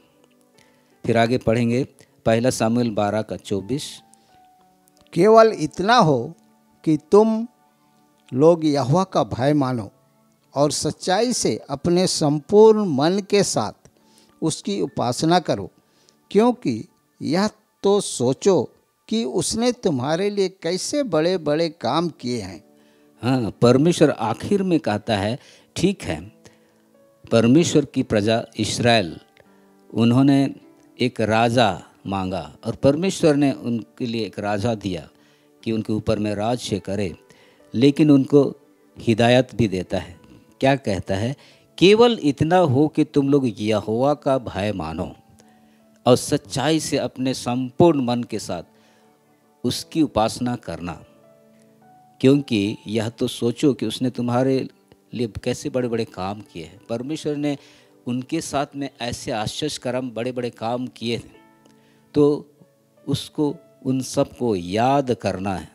E: फिर आगे पढ़ेंगे, पहला सामुएल 12:24।
F: केवल इतना हो कि तुम लोग यहोवा का भय मानो और सच्चाई से अपने संपूर्ण मन के साथ उसकी उपासना करो, क्योंकि यह तो सोचो कि उसने तुम्हारे लिए कैसे बड़े बड़े काम किए हैं।
E: हाँ, परमेश्वर आखिर में कहता है, ठीक है, परमेश्वर की प्रजा इस्राएल, उन्होंने एक राजा मांगा और परमेश्वर ने उनके लिए एक राजा दिया कि उनके ऊपर में राज्य करे, लेकिन उनको हिदायत भी देता है। क्या कहता है? केवल इतना हो कि तुम लोग यहोवा का भय मानो और सच्चाई से अपने संपूर्ण मन के साथ उसकी उपासना करना, क्योंकि यह तो सोचो कि उसने तुम्हारे लिए कैसे बड़े बड़े काम किए हैं। परमेश्वर ने उनके साथ में ऐसे आश्चर्य कर्म, बड़े बड़े काम किए थे, तो उसको उन सब को याद करना है।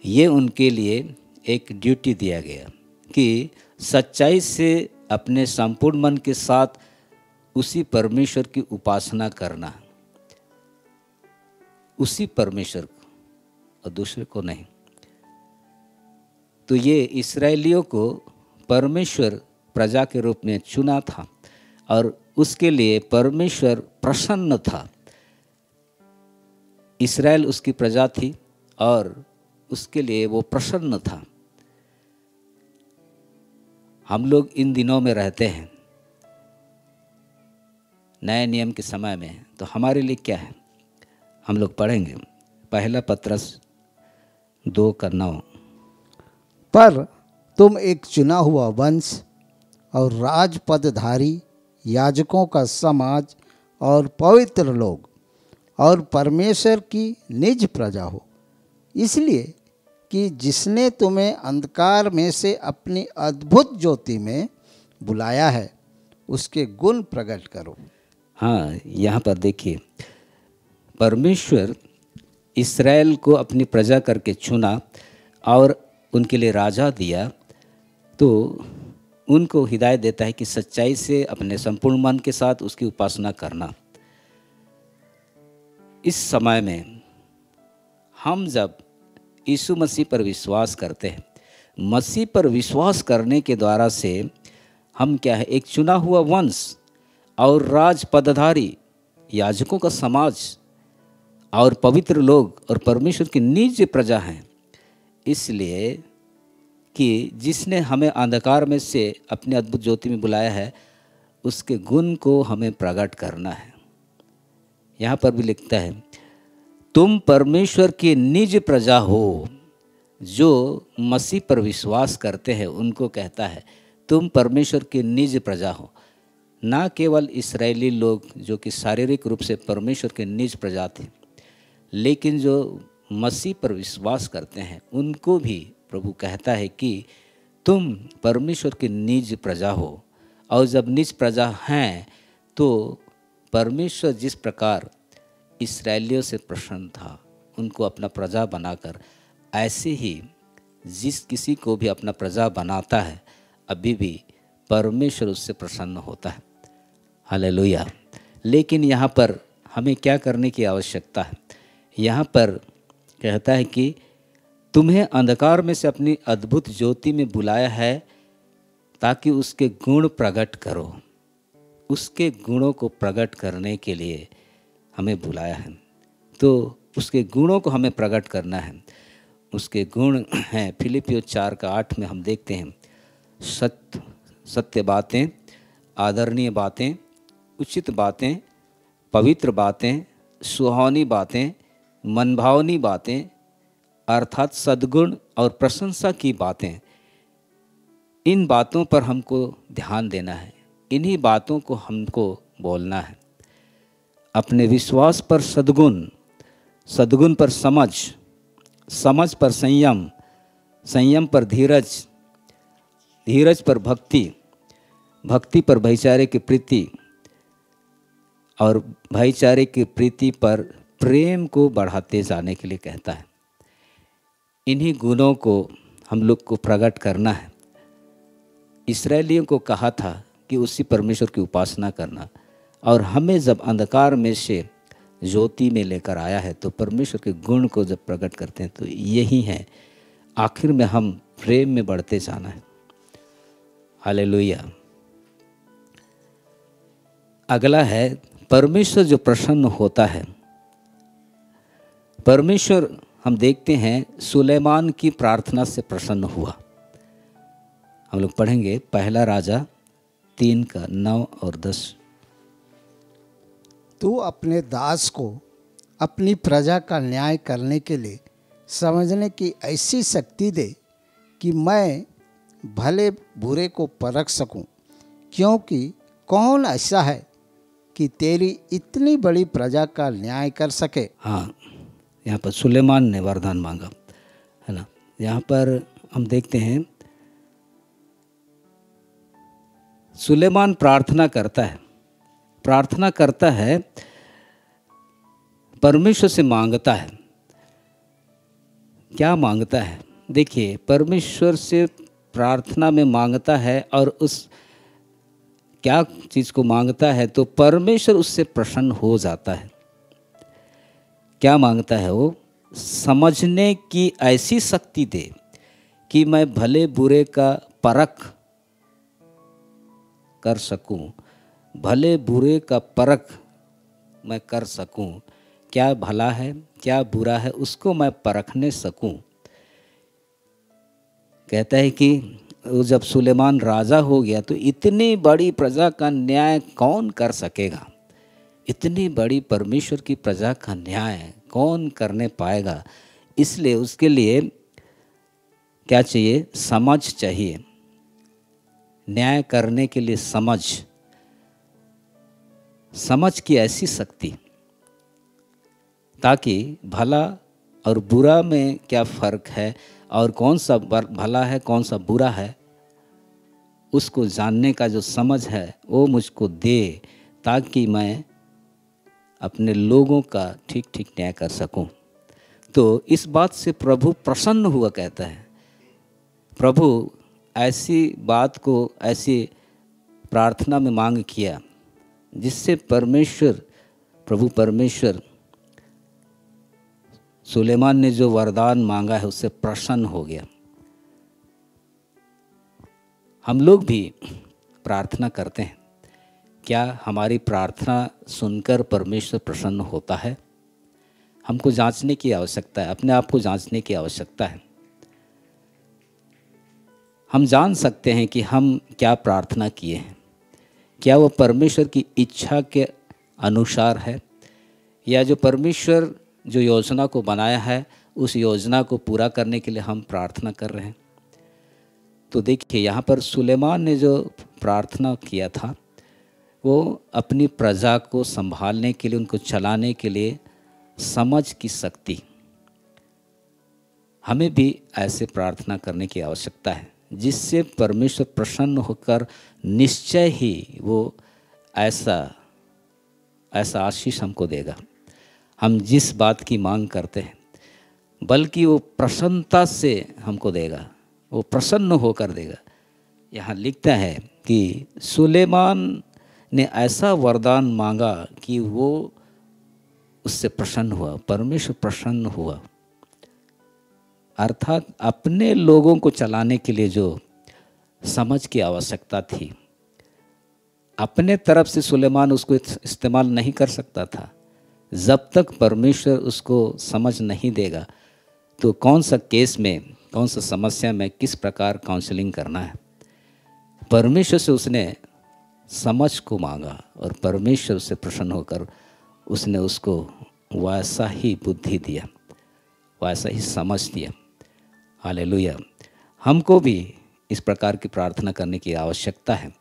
E: ये उनके लिए एक ड्यूटी दिया गया कि सच्चाई से अपने संपूर्ण मन के साथ उसी परमेश्वर की उपासना करना, उसी परमेश्वर को और दूसरे को नहीं। तो ये इस्राएलियों को परमेश्वर प्रजा के रूप में चुना था और उसके लिए परमेश्वर प्रसन्न था। इस्राएल उसकी प्रजा थी और उसके लिए वो प्रसन्न था। हम लोग इन दिनों में रहते हैं, नए नियम के समय में, तो हमारे लिए क्या है? हम लोग पढ़ेंगे पहला पत्रस 2:9।
F: पर तुम एक चुना हुआ वंश और राजपदधारी, याजकों का समाज और पवित्र लोग और परमेश्वर की निज प्रजा हो, इसलिए कि जिसने तुम्हें अंधकार में से अपनी अद्भुत ज्योति में बुलाया है, उसके गुण प्रकट करो।
E: हाँ, यहाँ पर देखिए, परमेश्वर इस्राएल को अपनी प्रजा करके चुना और उनके लिए राजा दिया, तो उनको हिदायत देता है कि सच्चाई से अपने संपूर्ण मन के साथ उसकी उपासना करना। इस समय में हम जब यीशु मसीह पर विश्वास करते हैं, मसीह पर विश्वास करने के द्वारा से हम क्या है? एक चुना हुआ वंश और राजपदधारी, याजकों का समाज और पवित्र लोग और परमेश्वर की निज प्रजा हैं। इसलिए कि जिसने हमें अंधकार में से अपनी अद्भुत ज्योति में बुलाया है, उसके गुण को हमें प्रकट करना है। यहाँ पर भी लिखता है, तुम परमेश्वर की निज प्रजा हो। जो मसीह पर विश्वास करते हैं उनको कहता है तुम परमेश्वर की निज प्रजा हो, ना केवल इस्राएली लोग जो कि शारीरिक रूप से परमेश्वर के निज प्रजा थे, लेकिन जो मसीह पर विश्वास करते हैं उनको भी प्रभु कहता है कि तुम परमेश्वर की निज प्रजा हो। और जब निज प्रजा हैं तो परमेश्वर जिस प्रकार इस्राएलियों से प्रसन्न था, उनको अपना प्रजा बनाकर, ऐसे ही जिस किसी को भी अपना प्रजा बनाता है अभी भी परमेश्वर उससे प्रसन्न होता है। हालेलुया। लेकिन यहाँ पर हमें क्या करने की आवश्यकता है? यहाँ पर कहता है कि तुम्हें अंधकार में से अपनी अद्भुत ज्योति में बुलाया है ताकि उसके गुण प्रकट करो। उसके गुणों को प्रकट करने के लिए हमें बुलाया है, तो उसके गुणों को हमें प्रकट करना है। उसके गुण हैं फिलिपियों 4:8 में हम देखते हैं, सत्य बातें, आदरणीय बातें, उचित बातें, पवित्र बातें, सुहावनी बातें, मनभावनी बातें, अर्थात सद्गुण और प्रशंसा की बातें। इन बातों पर हमको ध्यान देना है, इन्हीं बातों को हमको बोलना है। अपने विश्वास पर सद्गुण सद्गुण पर समझ, समझ पर संयम, संयम पर धीरज, धीरज पर भक्ति, भक्ति पर भाईचारे की प्रीति और भाईचारे की प्रीति पर प्रेम को बढ़ाते जाने के लिए कहता है। इन्हीं गुणों को हम लोग को प्रकट करना है। इस्राएलियों को कहा था कि उसी परमेश्वर की उपासना करना, और हमें जब अंधकार में से ज्योति में लेकर आया है तो परमेश्वर के गुण को जब प्रकट करते हैं तो यही है, आखिर में हम प्रेम में बढ़ते जाना है। हालेलुया। अगला है परमेश्वर जो प्रसन्न होता है। परमेश्वर हम देखते हैं सुलेमान की प्रार्थना से प्रसन्न हुआ। हम लोग पढ़ेंगे पहला राजा 3:9 और 10।
F: तू अपने दास को अपनी प्रजा का न्याय करने के लिए समझने की ऐसी शक्ति दे कि मैं भले बुरे को परख सकूं, क्योंकि कौन ऐसा है कि तेरी इतनी बड़ी प्रजा का न्याय कर सके।
E: हाँ, यहाँ पर सुलेमान ने वरदान मांगा है ना। यहाँ पर हम देखते हैं सुलेमान प्रार्थना करता है, प्रार्थना करता है, परमेश्वर से मांगता है। क्या मांगता है? देखिए, परमेश्वर से प्रार्थना में मांगता है और उस क्या चीज़ को मांगता है तो परमेश्वर उससे प्रसन्न हो जाता है। क्या मांगता है वो? समझने की ऐसी शक्ति दे कि मैं भले बुरे का परख कर सकूं, भले बुरे का परख मैं कर सकूं, क्या भला है क्या बुरा है उसको मैं परखने सकूं। कहता है कि वो जब सुलेमान राजा हो गया तो इतनी बड़ी प्रजा का न्याय कौन कर सकेगा, इतनी बड़ी परमेश्वर की प्रजा का न्याय कौन करने पाएगा। इसलिए उसके लिए क्या चाहिए? समझ चाहिए। न्याय करने के लिए समझ, समझ की ऐसी शक्ति ताकि भला और बुरा में क्या फ़र्क है और कौन सा भला है कौन सा बुरा है उसको जानने का जो समझ है वो मुझको दे, ताकि मैं अपने लोगों का ठीक ठीक न्याय कर सकूं। तो इस बात से प्रभु प्रसन्न हुआ। कहता है प्रभु ऐसी बात को ऐसी प्रार्थना में मांग किया जिससे परमेश्वर, प्रभु परमेश्वर सुलेमान ने जो वरदान मांगा है उससे प्रसन्न हो गया। हम लोग भी प्रार्थना करते हैं, क्या हमारी प्रार्थना सुनकर परमेश्वर प्रसन्न होता है? हमको जांचने की आवश्यकता है, अपने आप को जांचने की आवश्यकता है। हम जान सकते हैं कि हम क्या प्रार्थना किए हैं, क्या वो परमेश्वर की इच्छा के अनुसार है, या जो परमेश्वर जो योजना को बनाया है उस योजना को पूरा करने के लिए हम प्रार्थना कर रहे हैं। तो देखिए यहाँ पर सुलेमान ने जो प्रार्थना किया था वो अपनी प्रजा को संभालने के लिए, उनको चलाने के लिए समझ की शक्ति। हमें भी ऐसे प्रार्थना करने की आवश्यकता है जिससे परमेश्वर प्रसन्न होकर निश्चय ही वो ऐसा आशीष हमको देगा। हम जिस बात की मांग करते हैं बल्कि वो प्रसन्नता से हमको देगा, वो प्रसन्न होकर देगा। यहाँ लिखता है कि सुलेमान ने ऐसा वरदान मांगा कि वो उससे प्रसन्न हुआ, परमेश्वर प्रसन्न हुआ। अर्थात अपने लोगों को चलाने के लिए जो समझ की आवश्यकता थी, अपने तरफ से सुलेमान उसको इस्तेमाल नहीं कर सकता था। जब तक परमेश्वर उसको समझ नहीं देगा तो कौन सा केस में, कौन सा समस्या में किस प्रकार काउंसलिंग करना है, परमेश्वर से उसने समझ को मांगा और परमेश्वर से प्रसन्न होकर उसने उसको वैसा ही बुद्धि दिया, वैसा ही समझ दिया। हालेलुया। हमको भी इस प्रकार की प्रार्थना करने की आवश्यकता है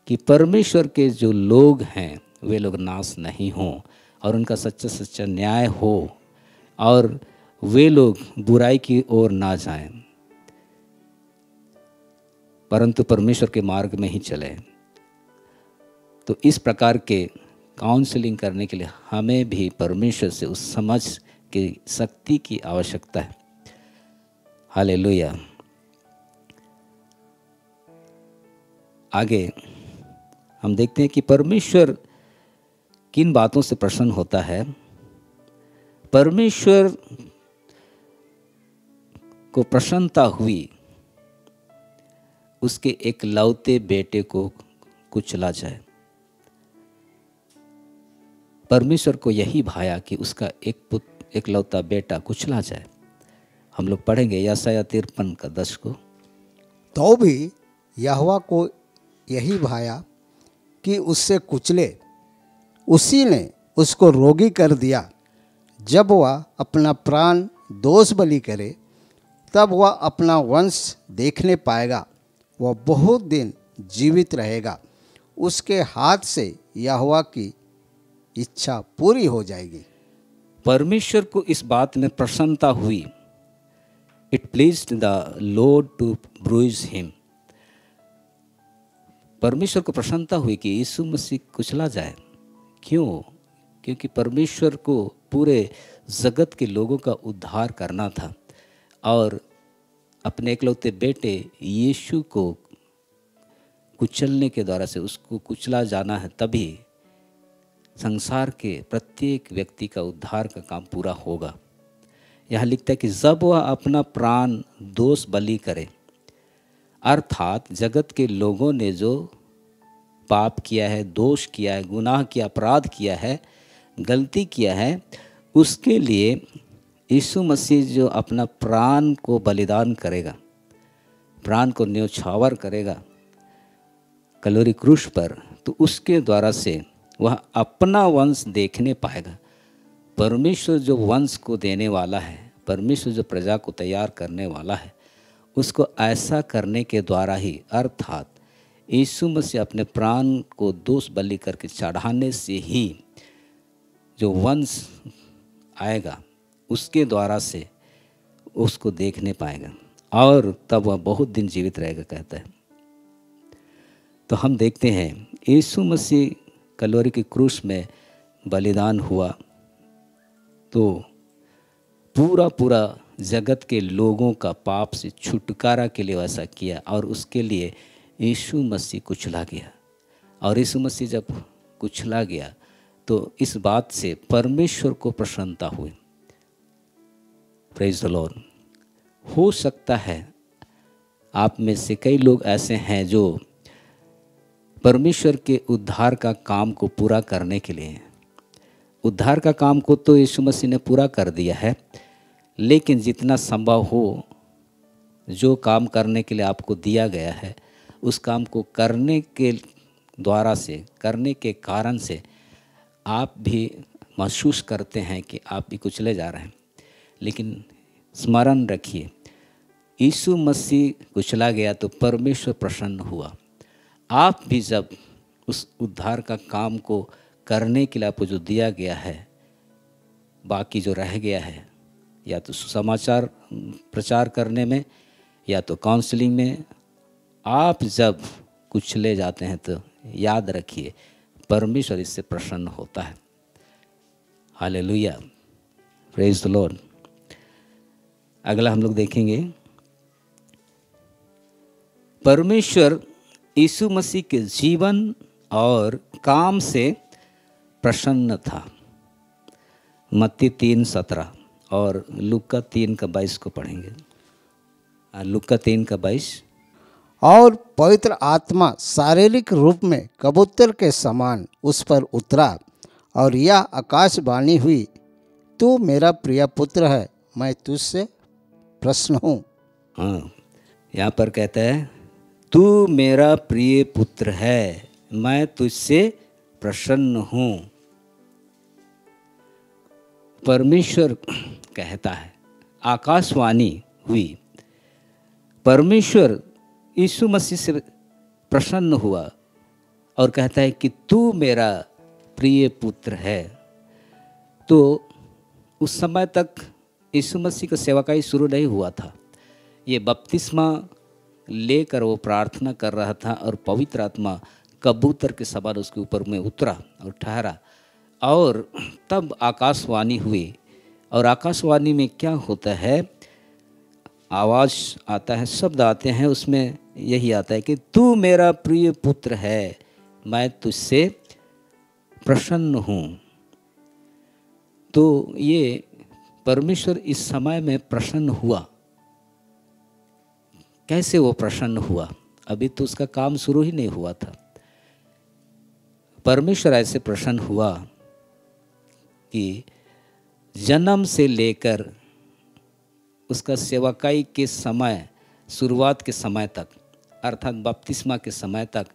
E: कि परमेश्वर के जो लोग हैं वे लोग नाश नहीं हों और उनका सच्चा सच्चा न्याय हो। और वे लोग बुराई की ओर ना जाएं, परंतु परमेश्वर के मार्ग में ही चले। तो इस प्रकार के काउंसलिंग करने के लिए हमें भी परमेश्वर से उस समझ की शक्ति की आवश्यकता है। हालेलुया। आगे हम देखते हैं कि परमेश्वर किन बातों से प्रसन्न होता है। परमेश्वर को प्रसन्नता हुई उसके एकलौते बेटे को कुचला जाए। परमेश्वर को यही भाया कि उसका एकलौता बेटा कुचला जाए। हम लोग पढ़ेंगे यशायाह 53 का 10 को।
F: तो भी यहोवा को यही भाया कि उससे कुचले, उसी ने उसको रोगी कर दिया। जब वह अपना प्राण दोष बलि करे, तब वह अपना वंश देखने पाएगा, वह बहुत दिन जीवित रहेगा। उसके हाथ से यहोवा की इच्छा पूरी हो जाएगी।
E: परमेश्वर को इस बात में प्रसन्नता हुई। It pleased the Lord to bruise him. परमेश्वर को प्रसन्नता हुई कि यीशु मसीह कुचला जाए। क्यों? क्योंकि परमेश्वर को पूरे जगत के लोगों का उद्धार करना था और अपने एकलौते बेटे यीशु को कुचलने के द्वारा से उसको कुचला जाना है, तभी संसार के प्रत्येक व्यक्ति का उद्धार का काम पूरा होगा। यहाँ लिखता है कि जब वह अपना प्राण दोष बलि करे, अर्थात जगत के लोगों ने जो पाप किया है, दोष किया है, गुनाह किया, अपराध किया है, गलती किया है, उसके लिए यीशु मसीह जो अपना प्राण को बलिदान करेगा, प्राण को न्योछावर करेगा कलोरी क्रूस पर, तो उसके द्वारा से वह अपना वंश देखने पाएगा। परमेश्वर जो वंश को देने वाला है, परमेश्वर जो प्रजा को तैयार करने वाला है, उसको ऐसा करने के द्वारा ही, अर्थात यीशु मसीह अपने प्राण को दोष बलि करके चढ़ाने से ही जो वंश आएगा, उसके द्वारा से उसको देखने पाएगा और तब वह बहुत दिन जीवित रहेगा, कहता है। तो हम देखते हैं यीशु मसीह कलोरी की क्रूस में बलिदान हुआ तो पूरा जगत के लोगों का पाप से छुटकारा के लिए वैसा किया और उसके लिए यीशु मसीह कुचला गया। और यीशु मसीह जब कुचला गया तो इस बात से परमेश्वर को प्रसन्नता हुई। Praise the Lord. हो सकता है आप में से कई लोग ऐसे हैं जो परमेश्वर के उद्धार का काम को पूरा करने के लिए, उद्धार का काम को तो यीशु मसीह ने पूरा कर दिया है, लेकिन जितना संभव हो, जो काम करने के लिए आपको दिया गया है, उस काम को करने के द्वारा से, करने के कारण से आप भी महसूस करते हैं कि आप भी कुचले जा रहे हैं। लेकिन स्मरण रखिए, यीशु मसीह कुचला गया तो परमेश्वर प्रसन्न हुआ। आप भी जब उस उद्धार का काम को करने के लिए आपको जो दिया गया है, बाकी जो रह गया है, या तो सुसमाचार प्रचार करने में या तो काउंसलिंग में, आप जब कुचले जाते हैं तो याद रखिए परमेश्वर इससे प्रसन्न होता है। Hallelujah, praise the Lord. अगला हम लोग देखेंगे, परमेश्वर यीशु मसीह के जीवन और काम से प्रसन्न था। मत्ती 3:17 और लूका 3:22 को पढ़ेंगे। लूका 3:22।
F: और पवित्र आत्मा शारीरिक रूप में कबूतर के समान उस पर उतरा और यह आकाशवाणी हुई, तू मेरा प्रिय पुत्र है, मैं तुझसे प्रसन्न हूँ।
E: हाँ, यहाँ पर कहता है तू मेरा प्रिय पुत्र है, मैं तुझसे प्रसन्न हूँ। परमेश्वर कहता है, आकाशवाणी हुई, परमेश्वर यीशु मसीह से प्रसन्न हुआ और कहता है कि तू मेरा प्रिय पुत्र है। तो उस समय तक यीशु मसीह का सेवकाई शुरू नहीं हुआ था। ये बपतिस्मा लेकर वो प्रार्थना कर रहा था और पवित्र आत्मा कबूतर के समान उसके ऊपर में उतरा और ठहरा, और तब आकाशवाणी हुई। और आकाशवाणी में क्या होता है, आवाज़ आता है, शब्द आते हैं, उसमें यही आता है कि तू मेरा प्रिय पुत्र है, मैं तुझसे प्रसन्न हूँ। तो ये परमेश्वर इस समय में प्रसन्न हुआ। कैसे वो प्रसन्न हुआ? अभी तो उसका काम शुरू ही नहीं हुआ था। परमेश्वर ऐसे प्रसन्न हुआ कि जन्म से लेकर उसका सेवकाई के समय, शुरुआत के समय तक, अर्थात बपतिस्मा के समय तक,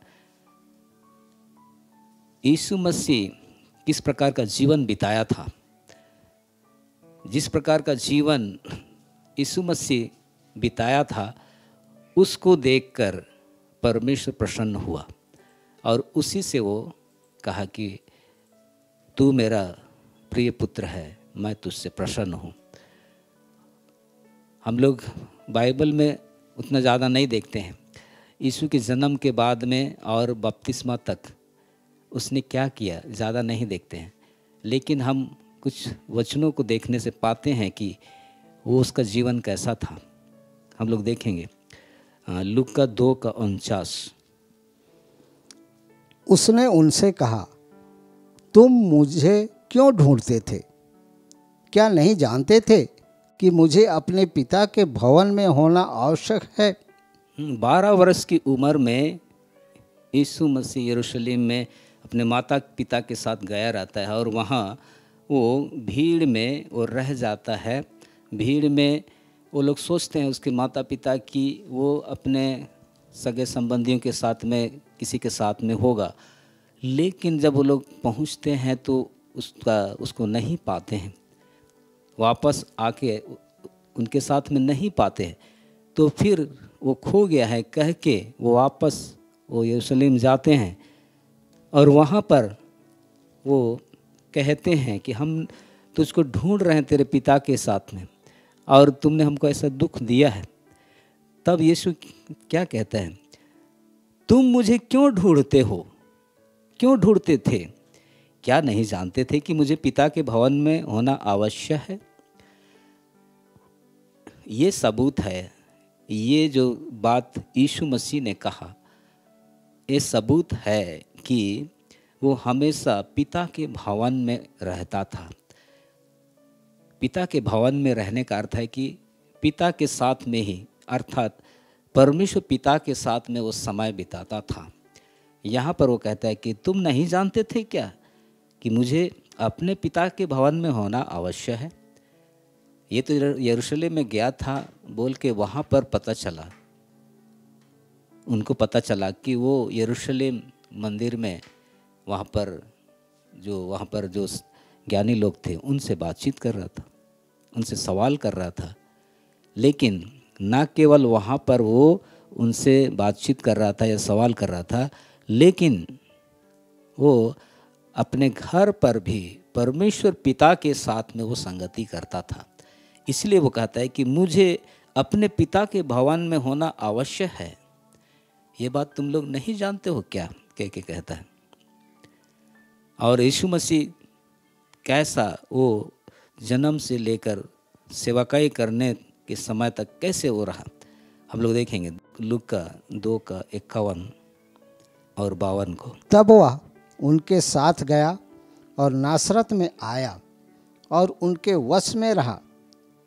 E: यीशु मसीह किस प्रकार का जीवन बिताया था, जिस प्रकार का जीवन यीशु मसीह बिताया था, उसको देखकर परमेश्वर प्रसन्न हुआ और उसी से वो कहा कि तू मेरा प्रिय पुत्र है, मैं तुझसे प्रसन्न हूँ। हम लोग बाइबल में उतना ज़्यादा नहीं देखते हैं यीशु के जन्म के बाद में और बपतिस्मा तक उसने क्या किया, ज़्यादा नहीं देखते हैं, लेकिन हम कुछ वचनों को देखने से पाते हैं कि वो उसका जीवन कैसा था। हम लोग देखेंगे लूका 2:49।
F: उसने उनसे कहा, तुम मुझे क्यों ढूंढते थे? क्या नहीं जानते थे कि मुझे अपने पिता के भवन में होना आवश्यक है?
E: 12 वर्ष की उम्र में यीशु मसीह यरूशलेम में अपने माता पिता के साथ गया रहता है और वहाँ वो भीड़ में वो रह जाता है। भीड़ में वो लोग सोचते हैं उसके माता पिता की वो अपने सगे संबंधियों के साथ में किसी के साथ में होगा, लेकिन जब वो लोग पहुँचते हैं तो उसको नहीं पाते हैं, वापस आके उनके साथ में नहीं पाते हैं। तो फिर वो खो गया है कह के वो वापस वो यरूशलेम जाते हैं और वहाँ पर वो कहते हैं कि हम तुझको ढूंढ रहे हैं तेरे पिता के साथ में और तुमने हमको ऐसा दुख दिया है। तब यीशु क्या कहता है, तुम मुझे क्यों ढूंढते हो? क्यों ढूंढते थे? क्या नहीं जानते थे कि मुझे पिता के भवन में होना आवश्यक है? ये सबूत है, ये जो बात यीशु मसीह ने कहा, ये सबूत है कि वो हमेशा पिता के भवन में रहता था। पिता के भवन में रहने का अर्थ है कि पिता के साथ में ही, अर्थात परमेश्वर पिता के साथ में वो समय बिताता था। यहाँ पर वो कहता है कि तुम नहीं जानते थे क्या कि मुझे अपने पिता के भवन में होना आवश्यक है? ये तो यरूशलेम में गया था बोल के वहाँ पर पता चला, उनको पता चला कि वो यरूशलेम मंदिर में वहाँ पर जो ज्ञानी लोग थे उनसे बातचीत कर रहा था, उनसे सवाल कर रहा था। लेकिन ना केवल वहाँ पर वो उनसे बातचीत कर रहा था या सवाल कर रहा था, लेकिन वो अपने घर पर भी परमेश्वर पिता के साथ में वो संगति करता था। इसलिए वो कहता है कि मुझे अपने पिता के भवन में होना आवश्यक है। ये बात तुम लोग नहीं जानते हो क्या? कह के कहता है। और यीशु मसीह कैसा वो जन्म से लेकर सेवकाई करने के समय तक कैसे वो रहा, हम लोग देखेंगे लूका 2:51 और 52 को।
F: तब वह उनके साथ गया और नासरत में आया और उनके वश में रहा,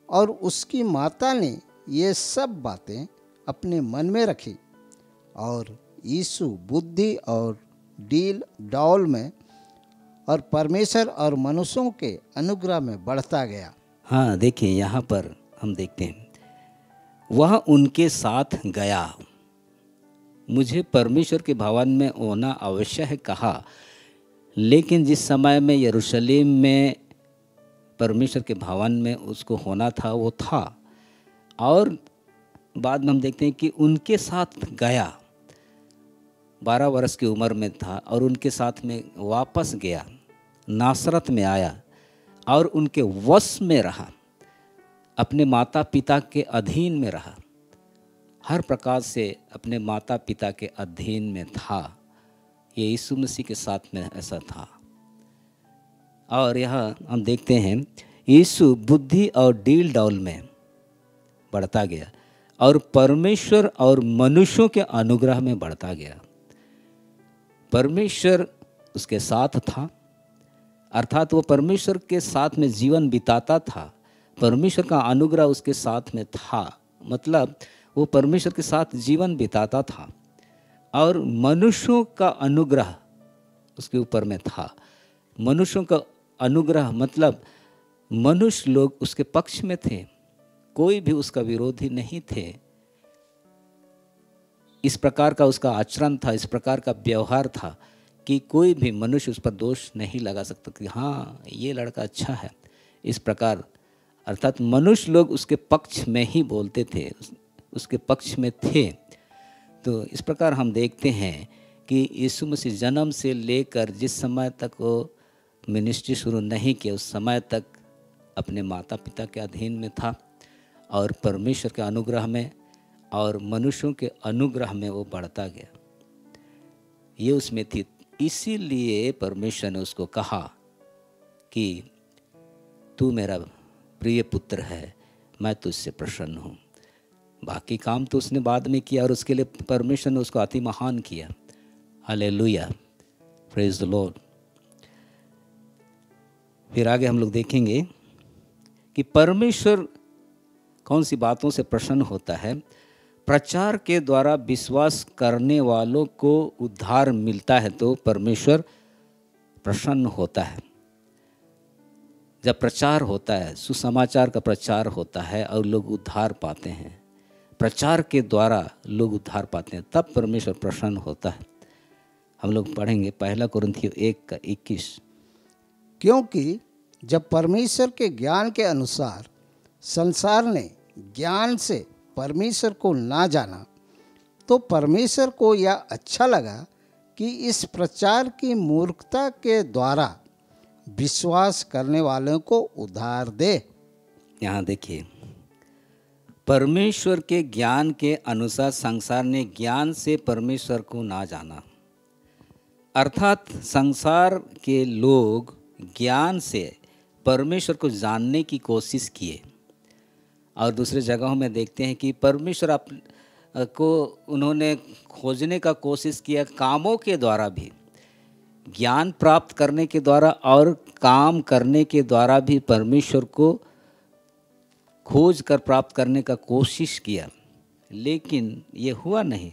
F: और उसकी माता ने ये सब बातें अपने मन में रखी, और यीशु बुद्धि और डील डौल में और परमेश्वर और मनुष्यों के अनुग्रह में बढ़ता गया।
E: हाँ, देखिए यहाँ पर हम देखते हैं वह उनके साथ गया। मुझे परमेश्वर के भवन में होना आवश्यक है कहा, लेकिन जिस समय में यरूशलेम में परमेश्वर के भवन में उसको होना था वो था। और बाद में हम देखते हैं कि उनके साथ गया, 12 वर्ष की उम्र में था और उनके साथ में वापस गया, नासरत में आया और उनके वश में रहा, अपने माता पिता के अधीन में रहा, हर प्रकार से अपने माता पिता के अधीन में था। ये यीशु मसीह के साथ में ऐसा था। और यहाँ हम देखते हैं यीशु बुद्धि और डील डाउल में बढ़ता गया और परमेश्वर और मनुष्यों के अनुग्रह में बढ़ता गया। परमेश्वर उसके साथ था, अर्थात वो परमेश्वर के साथ में जीवन बिताता था, परमेश्वर का अनुग्रह उसके साथ में था, मतलब वो परमेश्वर के साथ जीवन बिताता था और मनुष्यों का अनुग्रह उसके ऊपर में था। मनुष्यों का अनुग्रह मतलब मनुष्य लोग उसके पक्ष में थे, कोई भी उसका विरोधी नहीं थे। इस प्रकार का उसका आचरण था, इस प्रकार का व्यवहार था कि कोई भी मनुष्य उस पर दोष नहीं लगा सकता कि हाँ ये लड़का अच्छा है। इस प्रकार अर्थात मनुष्य लोग उसके पक्ष में ही बोलते थे, उसके पक्ष में थे। तो इस प्रकार हम देखते हैं कि यीशु मसीह जन्म से लेकर जिस समय तक वो मिनिस्ट्री शुरू नहीं किया उस समय तक अपने माता पिता के अधीन में था और परमेश्वर के अनुग्रह में और मनुष्यों के अनुग्रह में वो बढ़ता गया। ये उसमें थी। इसीलिए परमेश्वर ने उसको कहा कि तू मेरा प्रिय पुत्र है, मैं तुझसे प्रसन्न हूँ। बाकी काम तो उसने बाद में किया और उसके लिए परमेश्वर ने उसको अति महान किया। Hallelujah, praise the Lord. फिर आगे हम लोग देखेंगे कि परमेश्वर कौन सी बातों से प्रसन्न होता है। प्रचार के द्वारा विश्वास करने वालों को उद्धार मिलता है तो परमेश्वर प्रसन्न होता है। जब प्रचार होता है, सुसमाचार का प्रचार होता है और लोग उद्धार पाते हैं, प्रचार के द्वारा लोग उद्धार पाते हैं, तब परमेश्वर प्रसन्न होता है। हम लोग पढ़ेंगे 1 कुरिन्थियों 1:21।
F: क्योंकि जब परमेश्वर के ज्ञान के अनुसार संसार ने ज्ञान से परमेश्वर को ना जाना, तो परमेश्वर को यह अच्छा लगा कि इस प्रचार की मूर्खता के द्वारा विश्वास करने वालों को उद्धार दे।
E: यहाँ देखिए, परमेश्वर के ज्ञान के अनुसार संसार ने ज्ञान से परमेश्वर को ना जाना, अर्थात संसार के लोग ज्ञान से परमेश्वर को जानने की कोशिश किए। और दूसरे जगहों में देखते हैं कि परमेश्वर को उन्होंने खोजने का कोशिश किया, कामों के द्वारा भी, ज्ञान प्राप्त करने के द्वारा और काम करने के द्वारा भी परमेश्वर को खोज कर प्राप्त करने का कोशिश किया, लेकिन ये हुआ नहीं।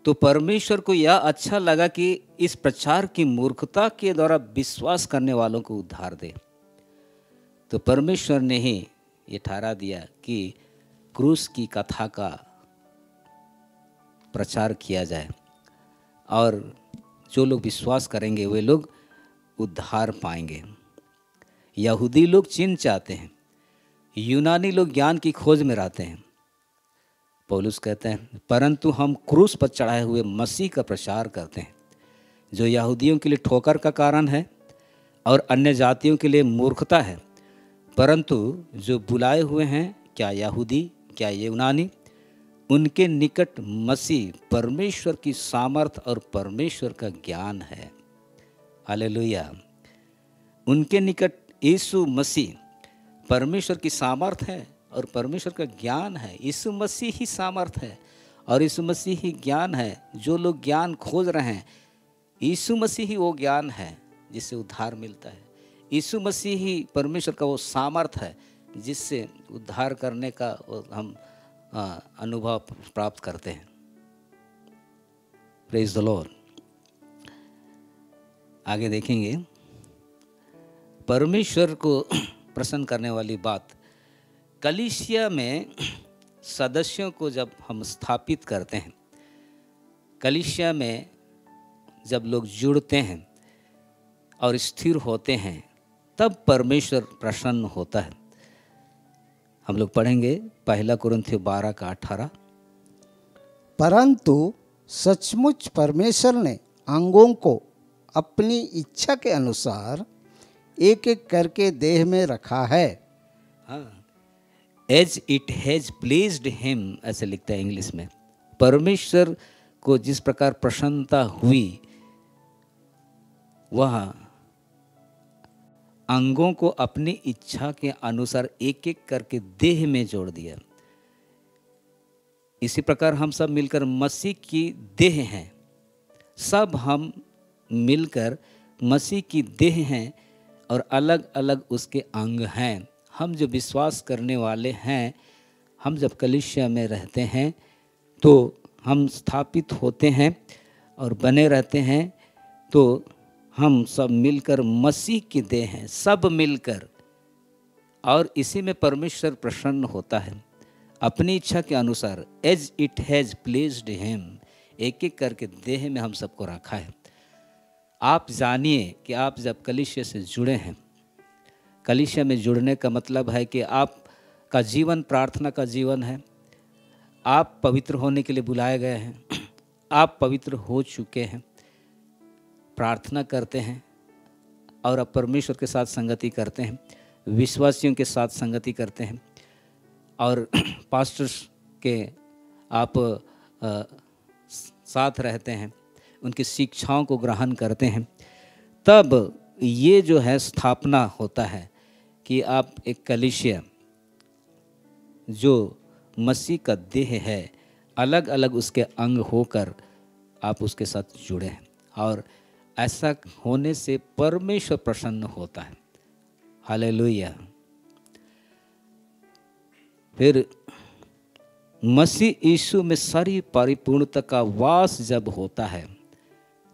E: तो परमेश्वर को यह अच्छा लगा कि इस प्रचार की मूर्खता के द्वारा विश्वास करने वालों को उद्धार दे। तो परमेश्वर ने ही ये ठहरा दिया कि क्रूस की कथा का प्रचार किया जाए और जो लोग विश्वास करेंगे वे लोग उद्धार पाएंगे। यहूदी लोग चिन्ह चाहते हैं, यूनानी लोग ज्ञान की खोज में रहते हैं। पौलुस कहते हैं, परंतु हम क्रूस पर चढ़ाए हुए मसीह का प्रचार करते हैं, जो यहूदियों के लिए ठोकर का कारण है और अन्य जातियों के लिए मूर्खता है, परंतु जो बुलाए हुए हैं, क्या यहूदी क्या यूनानी, उनके निकट मसीह परमेश्वर की सामर्थ और परमेश्वर का ज्ञान है। हालेलुया। उनके निकट यीशु मसीह परमेश्वर की सामर्थ है और परमेश्वर का ज्ञान है। यीशु मसीह ही सामर्थ है और यीशु मसीह ही ज्ञान है। जो लोग ज्ञान खोज रहे हैं, यीशु मसीह ही वो ज्ञान है जिससे उद्धार मिलता है। यीशु मसीह ही परमेश्वर का वो सामर्थ है जिससे उद्धार करने का हम अनुभव प्राप्त करते हैं। Praise the Lord. आगे देखेंगे, परमेश्वर को प्रसन्न करने वाली बात, कलीसिया में सदस्यों को जब हम स्थापित करते हैं, कलीसिया में जब लोग जुड़ते हैं और स्थिर होते हैं, तब परमेश्वर प्रसन्न होता है। हम लोग पढ़ेंगे 1 कुरिन्थियों 12:18।
F: परंतु सचमुच परमेश्वर ने अंगों को अपनी इच्छा के अनुसार एक एक करके देह में रखा है।
E: हाँ, as it has pleased him, ऐसे लिखता है इंग्लिश में। परमेश्वर को जिस प्रकार प्रसन्नता हुई, वह अंगों को अपनी इच्छा के अनुसार एक एक करके देह में जोड़ दिया। इसी प्रकार हम सब मिलकर मसीह की देह हैं। सब हम मिलकर मसीह की देह हैं और अलग अलग उसके अंग हैं। हम जो विश्वास करने वाले हैं, हम जब कलीसिया में रहते हैं तो हम स्थापित होते हैं और बने रहते हैं, तो हम सब मिलकर मसीह की देह हैं, सब मिलकर। और इसी में परमेश्वर प्रसन्न होता है अपनी इच्छा के अनुसार। As it has pleased him, एक एक करके देह में हम सबको रखा है। आप जानिए कि आप जब कलीसिया से जुड़े हैं, कलीसिया में जुड़ने का मतलब है कि आपका जीवन प्रार्थना का जीवन है। आप पवित्र होने के लिए बुलाए गए हैं। आप पवित्र हो चुके हैं, प्रार्थना करते हैं और अब परमेश्वर के साथ संगति करते हैं, विश्वासियों के साथ संगति करते हैं और पास्टर्स के आप साथ रहते हैं, उनकी शिक्षाओं को ग्रहण करते हैं। तब ये जो है स्थापना होता है कि आप एक कलीसिया जो मसीह का देह है, अलग अलग उसके अंग होकर आप उसके साथ जुड़े हैं। और ऐसा होने से परमेश्वर प्रसन्न होता है। हालेलुया। फिर मसीह यीशु में सारी परिपूर्णता का वास जब होता है,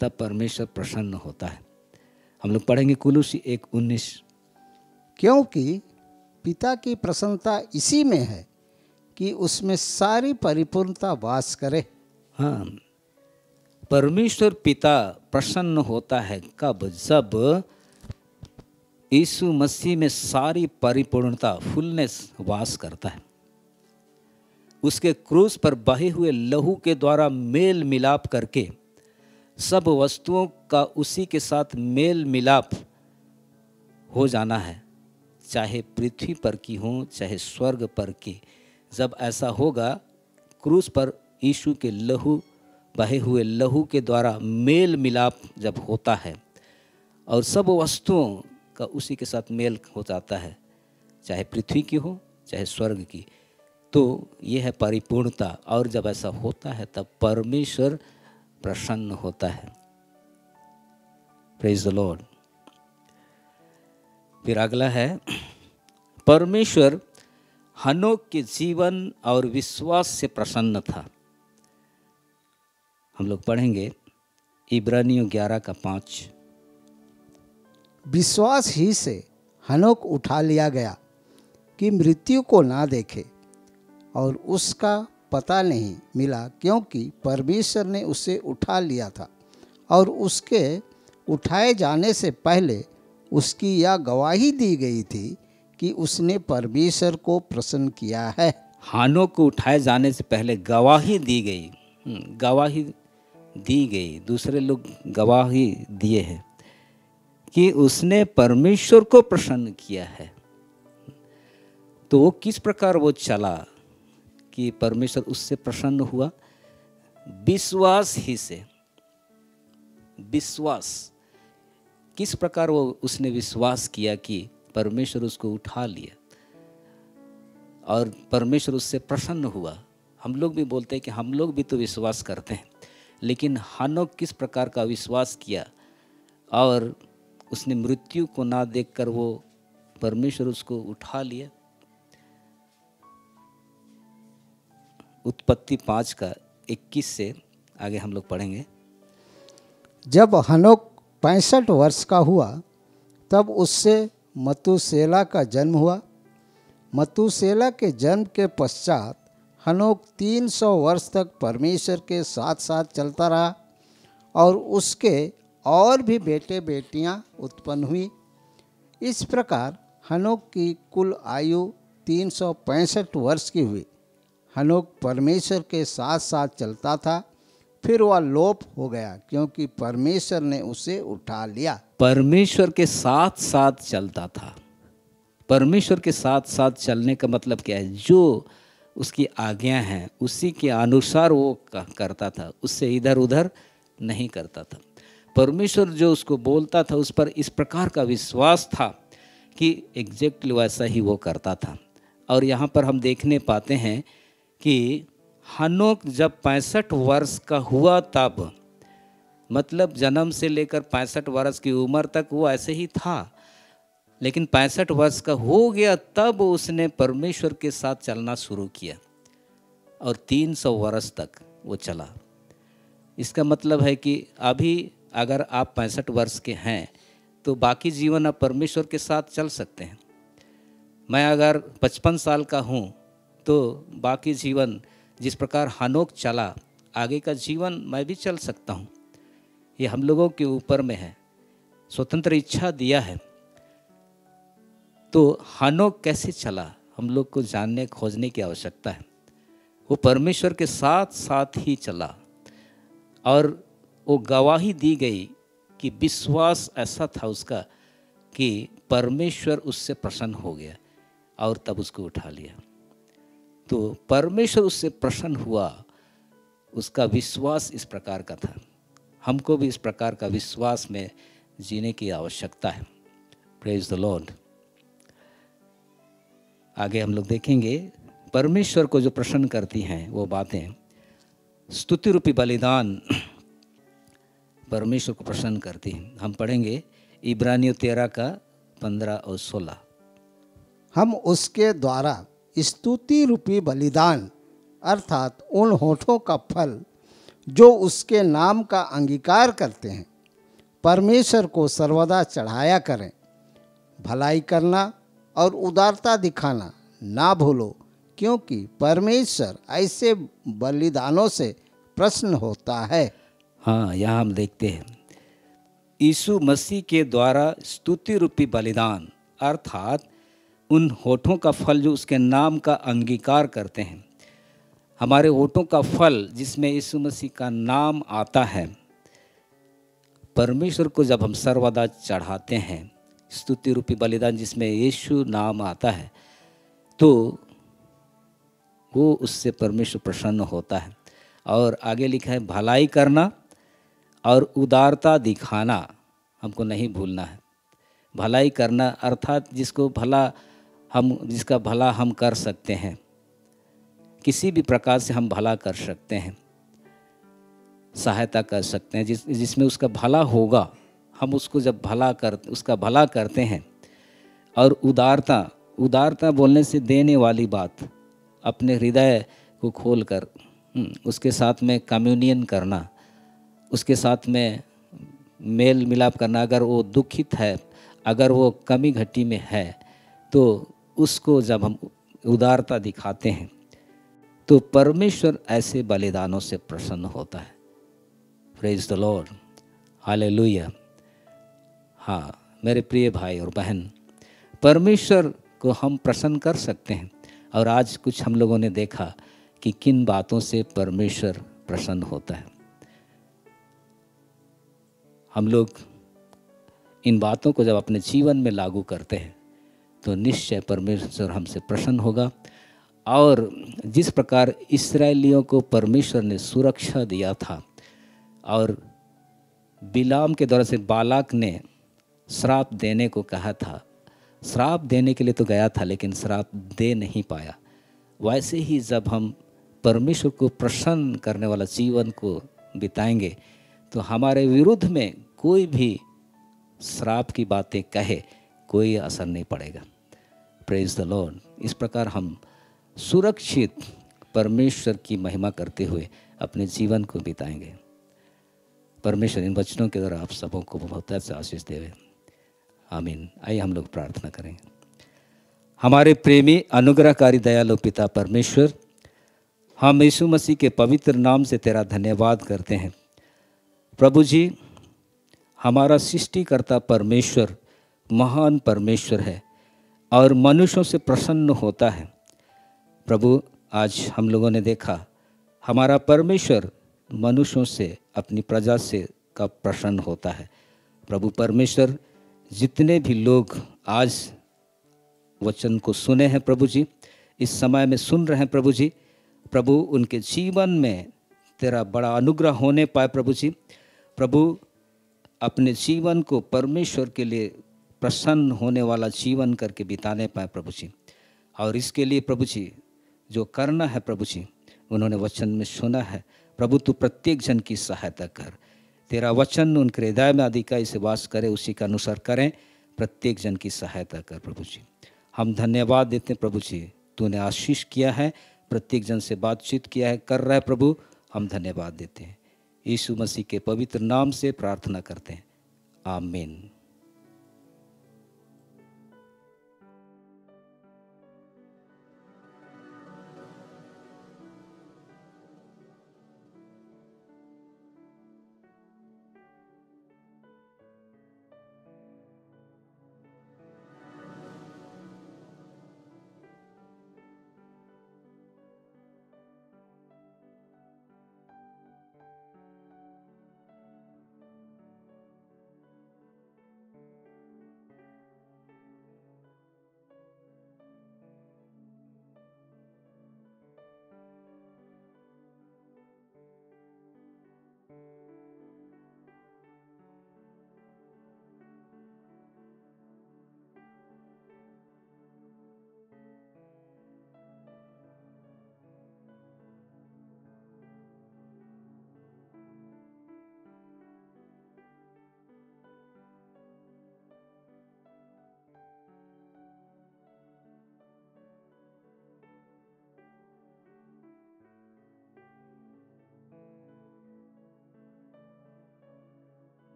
E: तब परमेश्वर प्रसन्न होता है। हम लोग पढ़ेंगे कुलुसी 1:19।
F: क्योंकि पिता की प्रसन्नता इसी में है कि उसमें सारी परिपूर्णता वास करे।
E: हाँ, परमेश्वर पिता प्रसन्न होता है कब? जब यीशु मसीह में सारी परिपूर्णता, फुलनेस वास करता है। उसके क्रूस पर बहे हुए लहू के द्वारा मेल मिलाप करके सब वस्तुओं का उसी के साथ मेल मिलाप हो जाना है, चाहे पृथ्वी पर की हो चाहे स्वर्ग पर की। जब ऐसा होगा, क्रूस पर यीशु के लहू, बहे हुए लहू के द्वारा मेल मिलाप जब होता है और सब वस्तुओं का उसी के साथ मेल हो जाता है, चाहे पृथ्वी की हो चाहे स्वर्ग की, तो ये है परिपूर्णता। और जब ऐसा होता है तब परमेश्वर प्रसन्न होता है। Praise the Lord. फिर अगला है, परमेश्वर हनोक के जीवन और विश्वास से प्रसन्न था। हम लोग पढ़ेंगे इब्रानियों 11:5।
F: विश्वास ही से हनोक उठा लिया गया कि मृत्यु को ना देखे, और उसका पता नहीं मिला क्योंकि परमेश्वर ने उसे उठा लिया था। और उसके उठाए जाने से पहले उसकी यह गवाही दी गई थी कि उसने परमेश्वर को प्रसन्न किया है।
E: हनोक को उठाए जाने से पहले गवाही दी गई, गवाही दी गई, दूसरे लोग गवाही दिए हैं कि उसने परमेश्वर को प्रसन्न किया है। तो वो किस प्रकार वो चला कि परमेश्वर उससे प्रसन्न हुआ? विश्वास ही से। विश्वास किस प्रकार वो उसने विश्वास किया कि परमेश्वर उसको उठा लिया और परमेश्वर उससे प्रसन्न हुआ। हम लोग भी बोलते हैं कि हम लोग भी तो विश्वास करते हैं, लेकिन हनोक किस प्रकार का विश्वास किया और उसने मृत्यु को ना देखकर वो परमेश्वर उसको उठा लिया। उत्पत्ति 5:21 से आगे हम लोग पढ़ेंगे।
F: जब हनोक 65 वर्ष का हुआ तब उससे मतूशेला का जन्म हुआ। मतूशेला के जन्म के पश्चात हनोक 300 वर्ष तक परमेश्वर के साथ साथ चलता रहा और उसके और भी बेटे बेटियां उत्पन्न हुई। इस प्रकार हनोक की कुल आयु 365 वर्ष की हुई। हनोक परमेश्वर के साथ साथ चलता था, फिर वह लोप हो गया क्योंकि परमेश्वर ने उसे उठा लिया।
E: परमेश्वर के साथ साथ चलता था। परमेश्वर के साथ साथ चलने का मतलब क्या है? जो उसकी आज्ञा हैं उसी के अनुसार वो करता था, उससे इधर उधर नहीं करता था। परमेश्वर जो उसको बोलता था उस पर इस प्रकार का विश्वास था कि एग्जैक्टली वैसा ही वो करता था। और यहाँ पर हम देखने पाते हैं कि हनोक जब 65 वर्ष का हुआ तब, मतलब जन्म से लेकर 65 वर्ष की उम्र तक वो ऐसे ही था, लेकिन 65 वर्ष का हो गया तब उसने परमेश्वर के साथ चलना शुरू किया और 300 वर्ष तक वो चला। इसका मतलब है कि अभी अगर आप 65 वर्ष के हैं तो बाकी जीवन आप परमेश्वर के साथ चल सकते हैं। मैं अगर 55 साल का हूँ तो बाकी जीवन जिस प्रकार हनोक चला, आगे का जीवन मैं भी चल सकता हूँ। ये हम लोगों के ऊपर में है, स्वतंत्र इच्छा दिया है। तो हनोक कैसे चला, हम लोग को जानने खोजने की आवश्यकता है। वो परमेश्वर के साथ साथ ही चला और वो गवाही दी गई कि विश्वास ऐसा था उसका कि परमेश्वर उससे प्रसन्न हो गया और तब उसको उठा लिया। तो परमेश्वर उससे प्रसन्न हुआ, उसका विश्वास इस प्रकार का था। हमको भी इस प्रकार का विश्वास में जीने की आवश्यकता है। Praise the Lord. आगे हम लोग देखेंगे परमेश्वर को जो प्रसन्न करती हैं वो बातें। स्तुति रूपी बलिदान परमेश्वर को प्रसन्न करती हैं। हम पढ़ेंगे इब्रानियों 13 का 15 और 16।
F: हम उसके द्वारा स्तुति रूपी बलिदान अर्थात उन होठों का फल जो उसके नाम का अंगीकार करते हैं परमेश्वर को सर्वदा चढ़ाया करें। भलाई करना और उदारता दिखाना ना भूलो, क्योंकि परमेश्वर ऐसे बलिदानों से प्रसन्न होता है।
E: हाँ, यहाँ हम देखते हैं यीशु मसीह के द्वारा स्तुति रूपी बलिदान अर्थात उन होठों का फल जो उसके नाम का अंगीकार करते हैं। हमारे होठों का फल जिसमें यीशु मसीह का नाम आता है, परमेश्वर को जब हम सर्वदा चढ़ाते हैं, स्तुति रूपी बलिदान जिसमें यीशु नाम आता है, तो वो उससे परमेश्वर प्रसन्न होता है। और आगे लिखा है भलाई करना और उदारता दिखाना हमको नहीं भूलना है। भलाई करना अर्थात जिसका भला हम कर सकते हैं, किसी भी प्रकार से हम भला कर सकते हैं, सहायता कर सकते हैं, जिसमें उसका भला होगा, हम उसको जब उसका भला करते हैं। और उदारता बोलने से देने वाली बात, अपने हृदय को खोलकर उसके साथ में कम्युनियन करना, उसके साथ में मेल मिलाप करना। अगर वो दुखित है, अगर वो कमी घटी में है, तो उसको जब हम उदारता दिखाते हैं तो परमेश्वर ऐसे बलिदानों से प्रसन्न होता है। Praise the Lord, hallelujah. हाँ मेरे प्रिय भाई और बहन, परमेश्वर को हम प्रसन्न कर सकते हैं। और आज कुछ हम लोगों ने देखा कि किन बातों से परमेश्वर प्रसन्न होता है। हम लोग इन बातों को जब अपने जीवन में लागू करते हैं तो निश्चय परमेश्वर हमसे प्रसन्न होगा। और जिस प्रकार इस्राएलियों को परमेश्वर ने सुरक्षा दिया था और बिलाम के द्वारा से बालाक ने श्राप देने को कहा था, श्राप देने के लिए तो गया था लेकिन श्राप दे नहीं पाया, वैसे ही जब हम परमेश्वर को प्रसन्न करने वाला जीवन को बिताएंगे तो हमारे विरुद्ध में कोई भी श्राप की बातें कहे कोई असर नहीं पड़ेगा। Praise the Lord. इस प्रकार हम सुरक्षित परमेश्वर की महिमा करते हुए अपने जीवन को बिताएंगे। परमेश्वर इन वचनों के द्वारा आप सबों को बहुत से आशीष देवे। आमीन। आइए हम लोग प्रार्थना करें। हमारे प्रेमी अनुग्रहकारी दयालु पिता परमेश्वर, हम यीशु मसीह के पवित्र नाम से तेरा धन्यवाद करते हैं। प्रभु जी, हमारा सृष्टिकर्ता परमेश्वर महान परमेश्वर है और मनुष्यों से प्रसन्न होता है। प्रभु, आज हम लोगों ने देखा हमारा परमेश्वर मनुष्यों से, अपनी प्रजा से का प्रसन्न होता है। प्रभु परमेश्वर, जितने भी लोग आज वचन को सुने हैं प्रभु जी, इस समय में सुन रहे हैं प्रभु जी, प्रभु उनके जीवन में तेरा बड़ा अनुग्रह होने पाए प्रभु जी। प्रभु अपने जीवन को परमेश्वर के लिए प्रसन्न होने वाला जीवन करके बिताने पाए प्रभु जी। और इसके लिए प्रभु जी जो करना है प्रभु जी, उन्होंने वचन में सुना है प्रभु, तू प्रत्येक जन की सहायता कर। तेरा वचन उनके हृदय में अधिकाई से वास करे, उसी का अनुसार करें। प्रत्येक जन की सहायता कर प्रभु जी। हम धन्यवाद देते हैं प्रभु जी, तूने आशीष किया है, प्रत्येक जन से बातचीत किया है, कर रहा है प्रभु। हम धन्यवाद देते हैं। यीशु मसीह के पवित्र नाम से प्रार्थना करते हैं, आमीन।